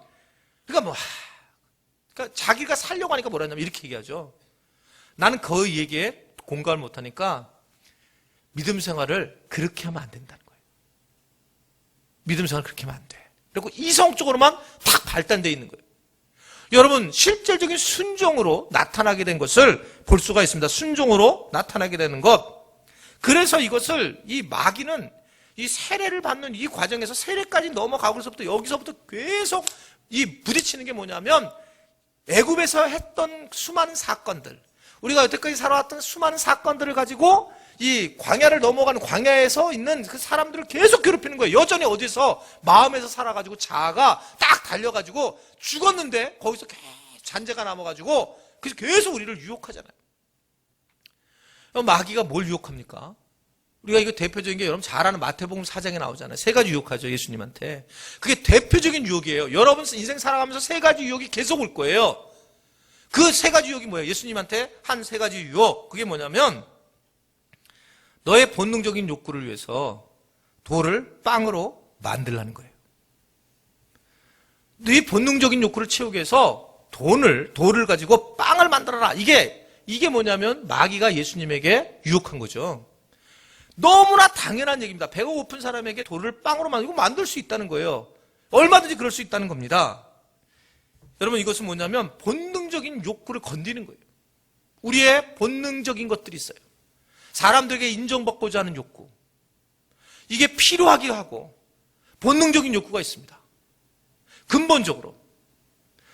그러니까 자기가 살려고 하니까 뭐라 했냐면 이렇게 얘기하죠. 나는 그 얘기에 공감을 못하니까 믿음 생활을 그렇게 하면 안 된다는 거예요. 믿음 생활을 그렇게 하면 안 돼. 그리고 이성적으로만 탁 발단되어 있는 거예요. 여러분 실질적인 순종으로 나타나게 된 것을 볼 수가 있습니다. 순종으로 나타나게 되는 것. 그래서 이것을 이 마귀는 이 세례를 받는 이 과정에서 세례까지 넘어가고서부터 여기서부터 계속 이 부딪히는 게 뭐냐면 애굽에서 했던 수많은 사건들, 우리가 여태까지 살아왔던 수많은 사건들을 가지고 이 광야를 넘어가는 광야에서 있는 그 사람들을 계속 괴롭히는 거예요. 여전히 어디서 마음에서 살아가지고 자아가 딱 달려가지고 죽었는데 거기서 계속 잔재가 남아가지고 그래서 계속 우리를 유혹하잖아요. 마귀가 뭘 유혹합니까? 우리가 이거 대표적인 게 여러분 잘 아는 마태복음 4장에 나오잖아요. 세 가지 유혹하죠, 예수님한테. 그게 대표적인 유혹이에요. 여러분 인생 살아가면서 세 가지 유혹이 계속 올 거예요. 그 세 가지 유혹이 뭐예요? 예수님한테 한 세 가지 유혹. 그게 뭐냐면 너의 본능적인 욕구를 위해서 돌을 빵으로 만들라는 거예요. 네 본능적인 욕구를 채우기 위해서 돌을 가지고 빵을 만들어라. 이게 뭐냐면 마귀가 예수님에게 유혹한 거죠. 너무나 당연한 얘기입니다. 배가 고픈 사람에게 돌을 빵으로 만들 수 있다는 거예요. 얼마든지 그럴 수 있다는 겁니다. 여러분 이것은 뭐냐면 본능적인 욕구를 건드리는 거예요. 우리의 본능적인 것들이 있어요. 사람들에게 인정받고자 하는 욕구. 이게 필요하기도 하고 본능적인 욕구가 있습니다. 근본적으로.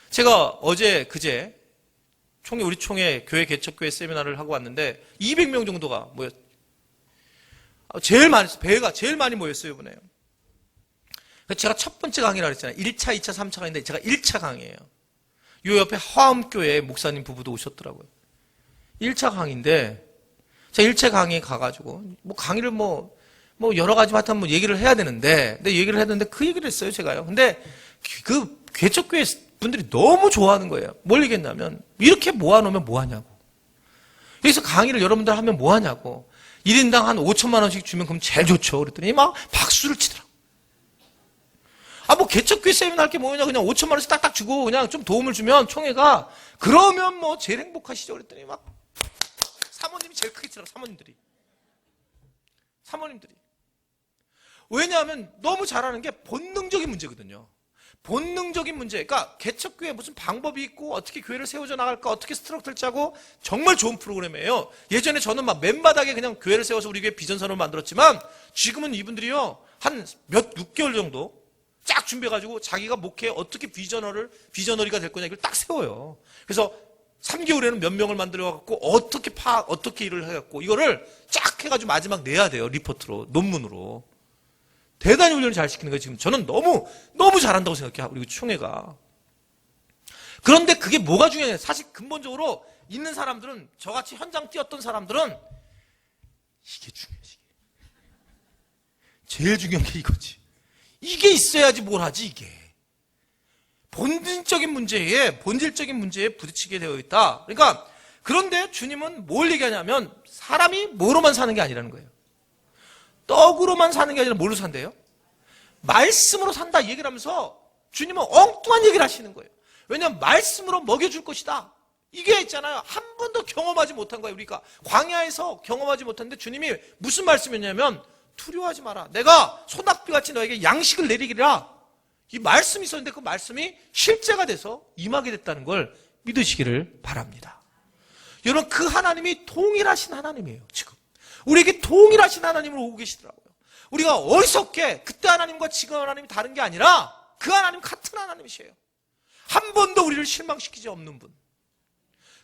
제가 어제 그제 우리 총회 교회 개척교회 세미나를 하고 왔는데 200명 정도가 모였어요. 제일 많이 모였어요, 이번에. 제가 첫 번째 강의라 그랬잖아요. 1차, 2차, 3차 강의인데 제가 1차 강의예요. 요 옆에 화엄교회 목사님 부부도 오셨더라고요. 1차 강의인데 제가 1차 강의에 가가지고 강의를 여러 가지 맡아 얘기를 해야 되는데 얘기를 했는데 그 얘기를 했어요, 제가요. 근데 그 개척교회 분들이 너무 좋아하는 거예요. 뭘 얘기했냐면 이렇게 모아놓으면 뭐하냐고. 여기서 강의를 여러분들 하면 뭐하냐고. 1인당 한 5천만 원씩 주면 그럼 제일 좋죠. 그랬더니 막 박수를 치더라고. 개척교회 세미나 할 게 뭐냐. 그냥 5천만 원씩 딱딱 주고 그냥 좀 도움을 주면 총회가 그러면 제일 행복하시죠. 그랬더니 막 사모님이 제일 크게 치더라고. 사모님들이. 왜냐하면 너무 잘하는 게 본능적인 문제거든요. 본능적인 문제. 그러니까 개척교회 무슨 방법이 있고 어떻게 교회를 세워져 나갈까, 어떻게 스트럭처를 짜고 정말 좋은 프로그램이에요. 예전에 저는 막 맨바닥에 그냥 교회를 세워서 우리 교회 비전선을 만들었지만 지금은 이분들이요 한 6개월 정도 쫙 준비해가지고 자기가 목회에 어떻게 비저너리가 될 거냐 이걸 딱 세워요. 그래서 3개월에는 몇 명을 만들어갖고 어떻게 일을 해갖고 이거를 쫙 해가지고 마지막 내야 돼요. 리포트로, 논문으로. 대단히 훈련을 잘 시키는 거예요. 지금 저는 너무 잘한다고 생각해요. 우리 총회가. 그런데 그게 뭐가 중요해요? 사실 근본적으로 있는 사람들은 저같이 현장 뛰었던 사람들은 이게 중요하지. 제일 중요한 게 이거지. 이게 있어야지 뭘 하지 이게. 본질적인 문제에 부딪히게 되어 있다. 그러니까 그런데 주님은 뭘 얘기하냐면 사람이 뭐로만 사는 게 아니라는 거예요. 떡으로만 사는 게 아니라 뭘로 산대요? 말씀으로 산다 얘기를 하면서 주님은 엉뚱한 얘기를 하시는 거예요. 왜냐하면 말씀으로 먹여줄 것이다. 이게 있잖아요. 한 번도 경험하지 못한 거예요. 우리가 광야에서 경험하지 못했는데 주님이 무슨 말씀이었냐면 두려워하지 마라. 내가 소낙비같이 너에게 양식을 내리기라. 이 말씀이 있었는데 그 말씀이 실제가 돼서 임하게 됐다는 걸 믿으시기를 바랍니다. 여러분 그 하나님이 동일하신 하나님이에요. 지금 우리에게 동일하신 하나님으로 오고 계시더라고요. 우리가 어리석게 그때 하나님과 지금 하나님이 다른 게 아니라 그 하나님 같은 하나님이세요. 한 번도 우리를 실망시키지 없는 분.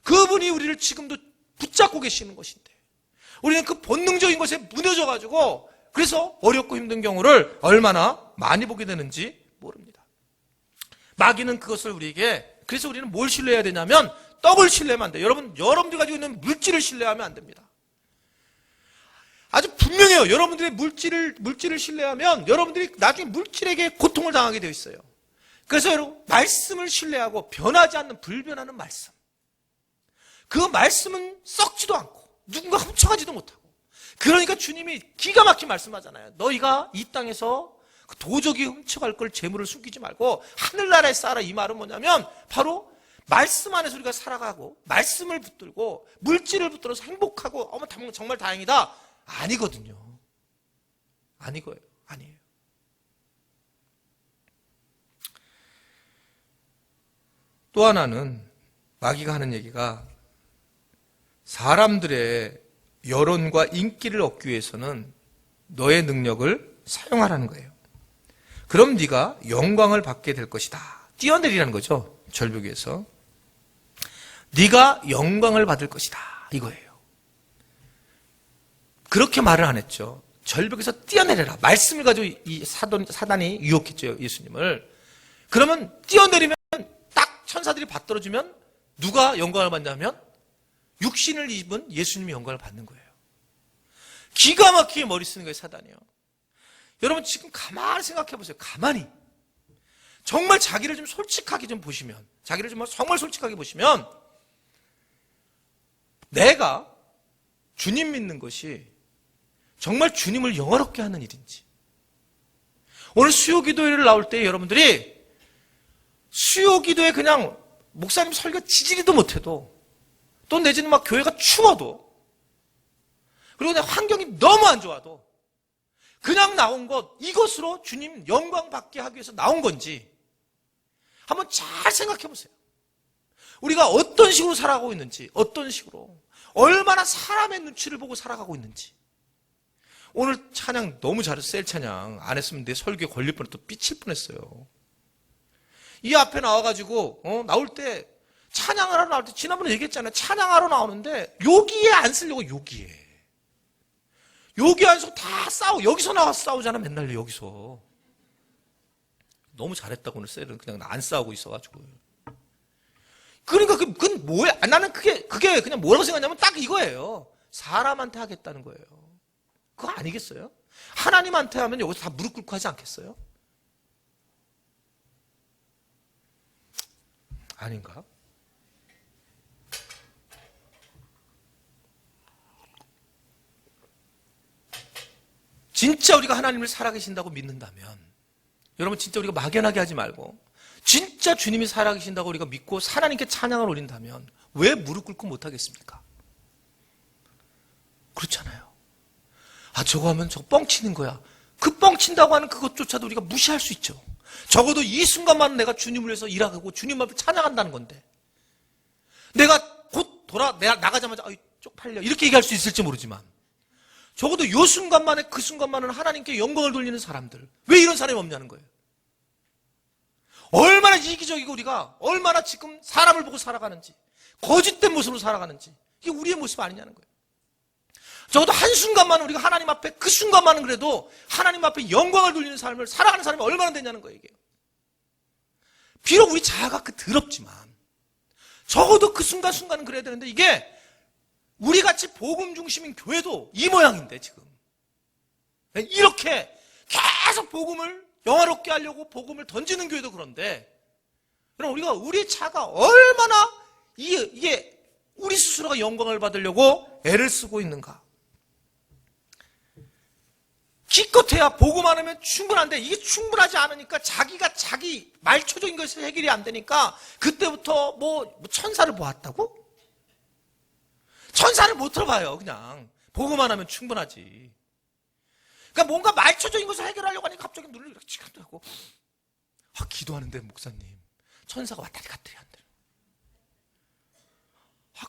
그분이 우리를 지금도 붙잡고 계시는 것인데 우리는 그 본능적인 것에 무뎌져가지고 그래서 어렵고 힘든 경우를 얼마나 많이 보게 되는지 모릅니다. 마귀는 그것을 그래서 우리는 뭘 신뢰해야 되냐면 떡을 신뢰하면 안 돼요. 여러분들이 가지고 있는 물질을 신뢰하면 안 됩니다. 아주 분명해요. 여러분들의 물질을 신뢰하면 여러분들이 나중에 물질에게 고통을 당하게 되어 있어요. 그래서 여러분 말씀을 신뢰하고 변하지 않는 불변하는 말씀. 그 말씀은 썩지도 않고 누군가 훔쳐가지도 못하고. 그러니까 주님이 기가 막히게 말씀하잖아요. 너희가 이 땅에서 도적이 훔쳐갈 걸 재물을 숨기지 말고 하늘나라에 쌓아라. 이 말은 뭐냐면 바로 말씀 안에서 우리가 살아가고 말씀을 붙들고 물질을 붙들어서 행복하고 정말 다행이다. 아니거든요. 아니에요. 또 하나는 마귀가 하는 얘기가 사람들의 여론과 인기를 얻기 위해서는 너의 능력을 사용하라는 거예요. 그럼 네가 영광을 받게 될 것이다. 뛰어내리라는 거죠. 절벽 위에서. 네가 영광을 받을 것이다. 이거예요. 그렇게 말을 안 했죠. 절벽에서 뛰어내려라. 말씀을 가지고 이 사단이 유혹했죠. 예수님을. 그러면 뛰어내리면 딱 천사들이 받들어주면 누가 영광을 받냐면 육신을 입은 예수님이 영광을 받는 거예요. 기가 막히게 머리 쓰는 거예요. 사단이요. 여러분 지금 가만히 생각해 보세요. 가만히. 정말 자기를 좀 솔직하게 좀 보시면, 자기를 좀 정말 솔직하게 보시면 내가 주님 믿는 것이 정말 주님을 영화롭게 하는 일인지. 오늘 수요기도회를 나올 때 여러분들이 수요기도에 그냥 목사님 설교 지지리도 못해도 또 내지는 막 교회가 추워도 그리고 그냥 환경이 너무 안 좋아도 그냥 나온 것 이것으로 주님 영광 받게 하기 위해서 나온 건지 한번 잘 생각해 보세요. 우리가 어떤 식으로 살아가고 있는지, 어떤 식으로 얼마나 사람의 눈치를 보고 살아가고 있는지. 오늘 찬양 너무 잘했어. 셀 찬양 안 했으면 내 설교에 걸릴 뻔했어. 또 삐칠 뻔했어요. 이 앞에 나와가지고 나올 때 찬양하러 나올 때 지난번에 얘기했잖아요. 찬양하러 나오는데 여기에 안 쓰려고 여기에 안 쓰고 다 싸우. 여기서 나와서 싸우잖아. 맨날 여기서. 너무 잘했다고 오늘 셀은 그냥 안 싸우고 있어가지고. 그러니까 그건 뭐야? 나는 그게 그냥 뭐라고 생각하냐면 딱 이거예요. 사람한테 하겠다는 거예요. 그거 아니겠어요? 하나님한테 하면 여기서 다 무릎 꿇고 하지 않겠어요? 아닌가? 진짜 우리가 하나님을 살아계신다고 믿는다면 여러분 진짜 우리가 막연하게 하지 말고 진짜 주님이 살아계신다고 우리가 믿고 하나님께 찬양을 올린다면 왜 무릎 꿇고 못하겠습니까? 그렇잖아요. 아 저거 하면 저거 뻥치는 거야. 그 뻥친다고 하는 그것조차도 우리가 무시할 수 있죠. 적어도 이 순간만은 내가 주님을 위해서 일하고 주님 앞에 찬양한다는 건데 내가 곧 내가 나가자마자 쪽팔려 이렇게 얘기할 수 있을지 모르지만 적어도 이 순간만에 그 순간만은 하나님께 영광을 돌리는 사람들 왜 이런 사람이 없냐는 거예요. 얼마나 이기적이고 우리가 얼마나 지금 사람을 보고 살아가는지 거짓된 모습으로 살아가는지 이게 우리의 모습 아니냐는 거예요. 적어도 한순간만은 우리가 하나님 앞에 그 순간만은 그래도 하나님 앞에 영광을 돌리는 삶을 살아가는 사람이 얼마나 되냐는 거예요. 이게. 비록 우리 자아가 더럽지만 적어도 그 순간순간은 그래야 되는데 이게 우리같이 복음 중심인 교회도 이 모양인데 지금 이렇게 계속 복음을 영화롭게 하려고 복음을 던지는 교회도 그런데 그럼 우리가 우리의 자가 얼마나 이게 우리 스스로가 영광을 받으려고 애를 쓰고 있는가. 기껏해야 보고만 하면 충분한데 이게 충분하지 않으니까 자기가 자기 말초적인 것이 해결이 안 되니까 그때부터 뭐 천사를 보았다고? 천사를 못 들어봐요. 그냥 보고만 하면 충분하지. 그러니까 뭔가 말초적인 것을 해결하려고 하니까 갑자기 눈을 이렇게 치간다고. 기도하는데 목사님 천사가 왔다리 갔다리 한대.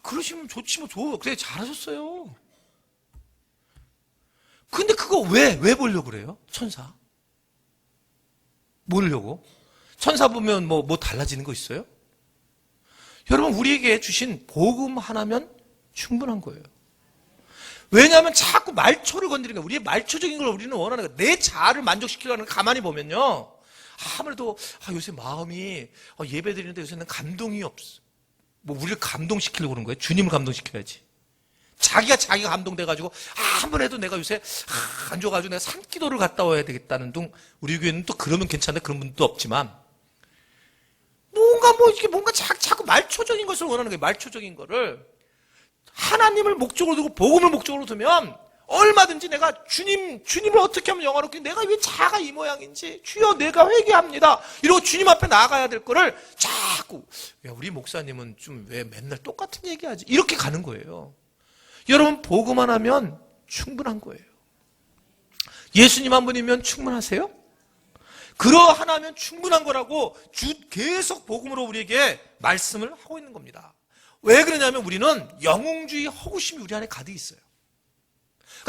그러시면 좋지 뭐 그래 잘하셨어요. 근데 그거 왜 보려고 그래요? 천사? 뭐려고? 천사 보면 뭐 달라지는 거 있어요? 여러분 우리에게 주신 복음 하나면 충분한 거예요. 왜냐하면 자꾸 말초를 건드리는 거예요. 우리의 말초적인 걸 우리는 원하는 거예요. 내 자아를 만족시키려는 가만히 보면요. 아무래도 요새 마음이 예배 드리는데 요새는 감동이 없어. 우리를 감동시키려고 그러는 거예요. 주님을 감동시켜야지. 자기가 감동돼가지고 한 번 해도 내가 요새 안 좋아가지고 내가 산기도를 갔다 와야 되겠다는 둥. 우리 교회는 또 그러면 괜찮은데 그런 분도 없지만 뭔가 자꾸 말초적인 것을 원하는 거예요. 말초적인 거를 하나님을 목적으로 두고 복음을 목적으로 두면 얼마든지 내가 주님을 어떻게 하면 영화롭게 내가 왜 자가 이 모양인지 주여 내가 회개합니다. 이러고 주님 앞에 나가야 될 거를 자꾸 우리 목사님은 좀 왜 맨날 똑같은 얘기하지? 이렇게 가는 거예요. 여러분 보고만 하면 충분한 거예요. 예수님 한 분이면 충분하세요? 그러하나면 충분한 거라고 계속 복음으로 우리에게 말씀을 하고 있는 겁니다. 왜 그러냐면 우리는 영웅주의 허구심이 우리 안에 가득 있어요.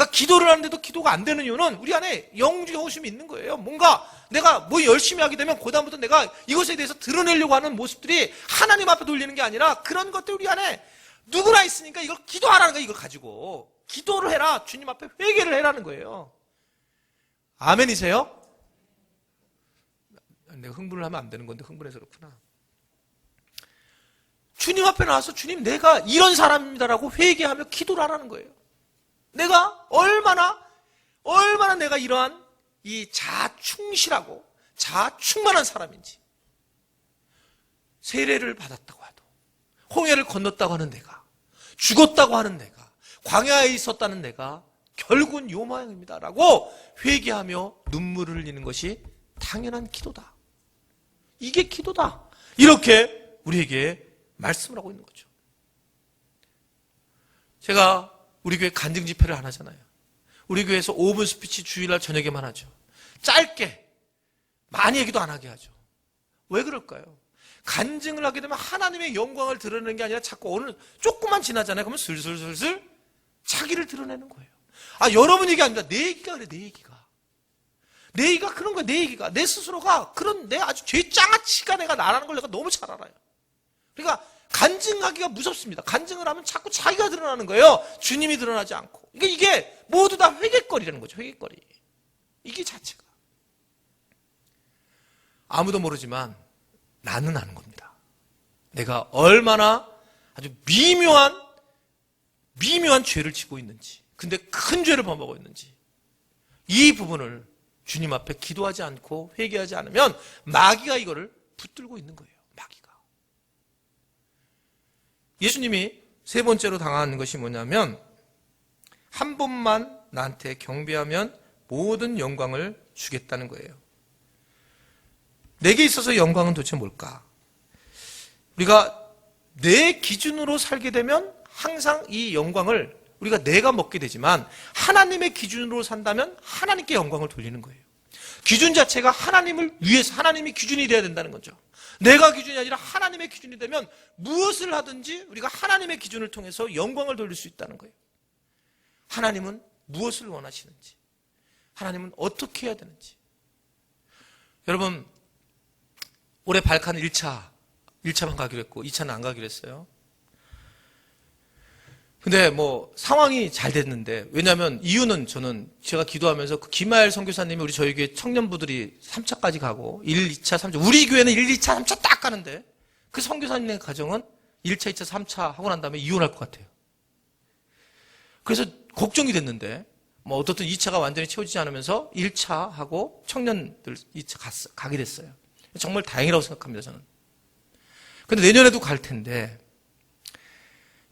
그러니까 기도를 하는데도 기도가 안 되는 이유는 우리 안에 영주호심이 있는 거예요. 뭔가 내가 뭐 열심히 하게 되면 그다음부터 내가 이것에 대해서 드러내려고 하는 모습들이 하나님 앞에 돌리는 게 아니라 그런 것들이 우리 안에 누구나 있으니까 이걸 기도하라는 거예요. 이걸 가지고 기도를 해라. 주님 앞에 회개를 해라는 거예요. 아멘이세요? 내가 흥분을 하면 안 되는 건데 흥분해서 그렇구나. 주님 앞에 나와서 주님 내가 이런 사람입니다라고 회개하며 기도를 하라는 거예요. 내가 얼마나 내가 이러한 이 자충실하고 자충만한 사람인지, 세례를 받았다고 해도, 홍해를 건넜다고 하는 내가, 죽었다고 하는 내가, 광야에 있었다는 내가 결국은 요 모양입니다라고 회개하며 눈물을 흘리는 것이 당연한 기도다. 이게 기도다. 이렇게 우리에게 말씀을 하고 있는 거죠. 제가 우리 교회 간증 집회를 안 하잖아요. 우리 교회에서 5분 스피치 주일날 저녁에만 하죠. 짧게 많이 얘기도 안 하게 하죠. 왜 그럴까요? 간증을 하게 되면 하나님의 영광을 드러내는 게 아니라 자꾸 어느 조금만 지나잖아요. 그러면 슬슬 자기를 드러내는 거예요. 여러분 얘기 아닙니다. 내 얘기가 그래. 내 얘기가 그런 거야. 내 얘기가 내 스스로가 그런 내 아주 죄장아치가 내가 나라는 걸 내가 너무 잘 알아요. 그러니까 간증하기가 무섭습니다. 간증을 하면 자꾸 자기가 드러나는 거예요. 주님이 드러나지 않고. 이게 모두 다 회개거리라는 거죠. 회개거리. 이게 자체가. 아무도 모르지만 나는 아는 겁니다. 내가 얼마나 아주 미묘한 죄를 지고 있는지, 근데 큰 죄를 범하고 있는지, 이 부분을 주님 앞에 기도하지 않고 회개하지 않으면 마귀가 이거를 붙들고 있는 거예요. 마귀가. 예수님이 세 번째로 당하는 것이 뭐냐면, 한 번만 나한테 경배하면 모든 영광을 주겠다는 거예요. 내게 있어서 영광은 도대체 뭘까? 우리가 내 기준으로 살게 되면 항상 이 영광을 우리가 내가 먹게 되지만, 하나님의 기준으로 산다면 하나님께 영광을 돌리는 거예요. 기준 자체가 하나님을 위해서, 하나님이 기준이 돼야 된다는 거죠. 내가 기준이 아니라 하나님의 기준이 되면 무엇을 하든지 우리가 하나님의 기준을 통해서 영광을 돌릴 수 있다는 거예요. 하나님은 무엇을 원하시는지, 하나님은 어떻게 해야 되는지. 여러분, 올해 발칸 1차만 가기로 했고 2차는 안 가기로 했어요. 근데 상황이 잘 됐는데, 왜냐하면 이유는 제가 기도하면서 그 김하엘 선교사님이 우리 저희 교회 청년부들이 3차까지 가고 1, 2차, 3차, 우리 교회는 1, 2차, 3차 딱 가는데 그 선교사님의 가정은 1차, 2차, 3차 하고 난 다음에 이혼할 것 같아요. 그래서 걱정이 됐는데 어떻든 2차가 완전히 채워지지 않으면서 1차 하고 청년들 2차 가게 됐어요. 정말 다행이라고 생각합니다, 저는. 근데 내년에도 갈 텐데,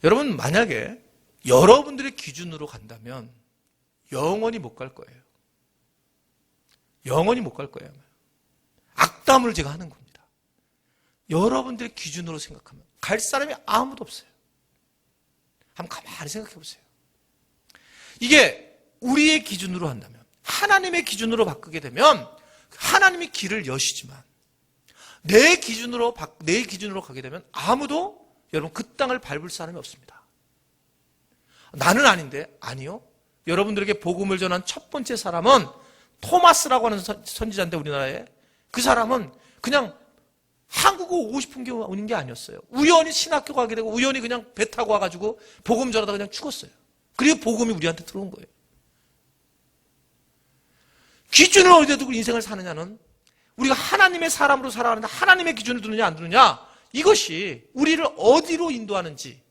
여러분, 만약에 여러분들의 기준으로 간다면 영원히 못 갈 거예요. 영원히 못 갈 거예요. 악담을 제가 하는 겁니다. 여러분들의 기준으로 생각하면 갈 사람이 아무도 없어요. 한번 가만히 생각해 보세요. 이게 우리의 기준으로 한다면, 하나님의 기준으로 바꾸게 되면 하나님이 길을 여시지만, 내 기준으로 가게 되면 아무도 여러분 그 땅을 밟을 사람이 없습니다. 나는 아닌데, 아니요. 여러분들에게 복음을 전한 첫 번째 사람은 토마스라고 하는 선지자인데, 우리나라에. 그 사람은 그냥 한국어 오고 싶은 게 오는 게 아니었어요. 우연히 신학교 가게 되고 우연히 그냥 배 타고 와가지고 복음 전하다 그냥 죽었어요. 그리고 복음이 우리한테 들어온 거예요. 기준을 어디에 두고 인생을 사느냐는, 우리가 하나님의 사람으로 살아가는데 하나님의 기준을 두느냐 안 두느냐, 이것이 우리를 어디로 인도하는지.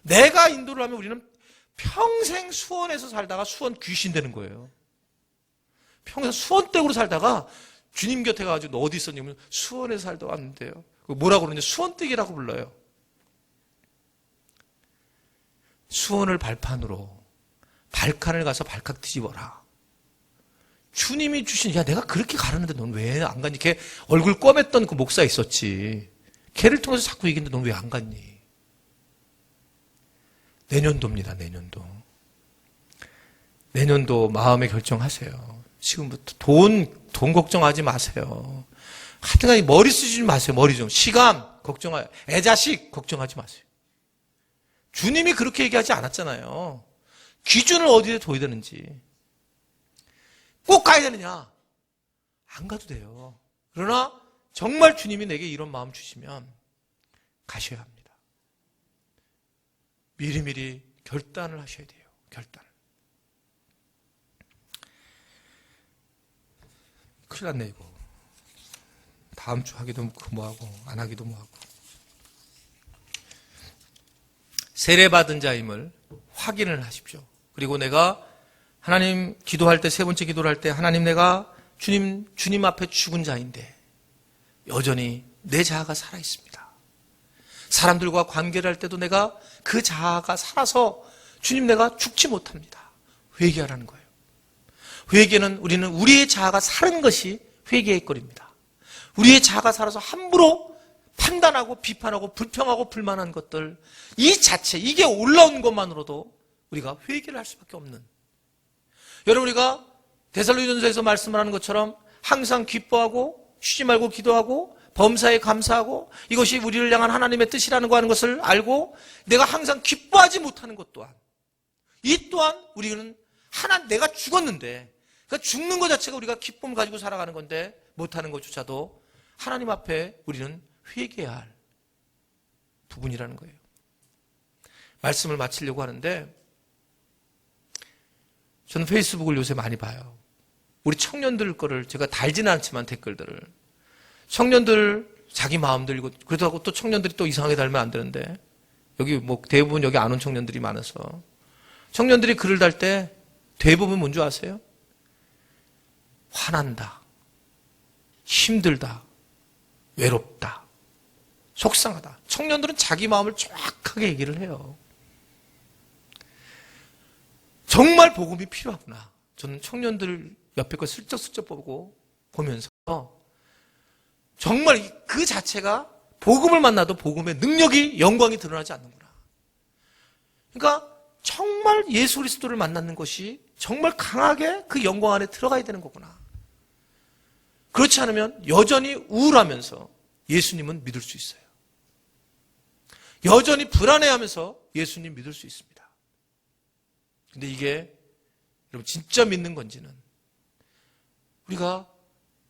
내가 인도를 하면 우리는 평생 수원에서 살다가 수원 귀신 되는 거예요. 평생 수원댁으로 살다가 주님 곁에 가가지고 너 어디 있었냐면 수원에서 살다 왔는데요. 뭐라고 그러냐, 수원댁이라고 불러요. 수원을 발판으로 발칸을 가서 발칵 뒤집어라. 주님이 주신, 내가 그렇게 가르는데 넌 왜 안 갔니? 걔 얼굴 꿰맸던 그 목사 있었지. 걔를 통해서 자꾸 얘기했는데 넌 왜 안 갔니? 내년도입니다, 내년도. 내년도 마음에 결정하세요. 지금부터 돈 걱정하지 마세요. 하여튼 머리 쓰지 마세요, 머리 좀. 시간 걱정하요. 애자식 걱정하지 마세요. 주님이 그렇게 얘기하지 않았잖아요. 기준을 어디에 둬야 되는지. 꼭 가야 되느냐? 안 가도 돼요. 그러나 정말 주님이 내게 이런 마음 주시면 가셔야 합니다. 미리미리 결단을 하셔야 돼요. 결단을. 큰일 났네 이거. 다음 주 하기도 뭐하고 안 하기도 뭐하고. 세례받은 자임을 확인을 하십시오. 그리고 내가 하나님 기도할 때, 세 번째 기도를 할 때, 하나님 내가 주님 앞에 죽은 자인데 여전히 내 자아가 살아있습니다. 사람들과 관계를 할 때도 내가 그 자아가 살아서 주님 내가 죽지 못합니다. 회개하라는 거예요. 회개는 우리는 우리의 자아가 사는 것이 회개의 거리입니다. 우리의 자아가 살아서 함부로 판단하고 비판하고 불평하고 불만한 것들, 이 자체, 이게 올라온 것만으로도 우리가 회개를 할 수밖에 없는. 여러분, 우리가 데살로니가전서에서 말씀을 하는 것처럼 항상 기뻐하고 쉬지 말고 기도하고 범사에 감사하고 이것이 우리를 향한 하나님의 뜻이라는 거 하는 것을 알고 내가 항상 기뻐하지 못하는 것 또한, 이 또한 우리는 내가 죽었는데, 그러니까 죽는 것 자체가 우리가 기쁨을 가지고 살아가는 건데 못하는 것조차도 하나님 앞에 우리는 회개해야 할 부분이라는 거예요. 말씀을 마치려고 하는데, 저는 페이스북을 요새 많이 봐요. 우리 청년들 거를 제가 달지는 않지만 댓글들을. 청년들 자기 마음 들고, 그렇다고 또 청년들이 또 이상하게 달면 안 되는데, 여기 뭐 대부분 여기 안 온 청년들이 많아서. 청년들이 글을 달 때 대부분 뭔 줄 아세요? 화난다, 힘들다, 외롭다, 속상하다. 청년들은 자기 마음을 정확하게 얘기를 해요. 정말 복음이 필요하구나. 저는 청년들 옆에 거 슬쩍슬쩍 보면서 정말 그 자체가 복음을 만나도 복음의 능력이, 영광이 드러나지 않는구나. 그러니까 정말 예수 그리스도를 만나는 것이 정말 강하게 그 영광 안에 들어가야 되는 거구나. 그렇지 않으면 여전히 우울하면서 예수님은 믿을 수 있어요. 여전히 불안해하면서 예수님 믿을 수 있습니다. 근데 이게 여러분 진짜 믿는 건지는 우리가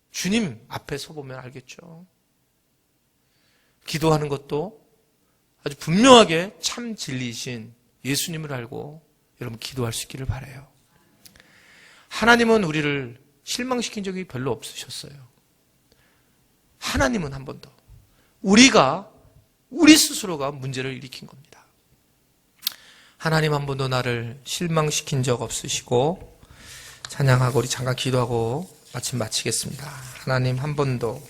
주님 앞에 서보면 알겠죠. 기도하는 것도 아주 분명하게 참 진리이신 예수님을 알고 여러분 기도할 수 있기를 바라요. 하나님은 우리를 실망시킨 적이 별로 없으셨어요. 하나님은 한 번 더 우리 스스로가 문제를 일으킨 겁니다. 하나님 한 번도 나를 실망시킨 적 없으시고, 찬양하고 우리 잠깐 기도하고 마치겠습니다. 하나님 한 번도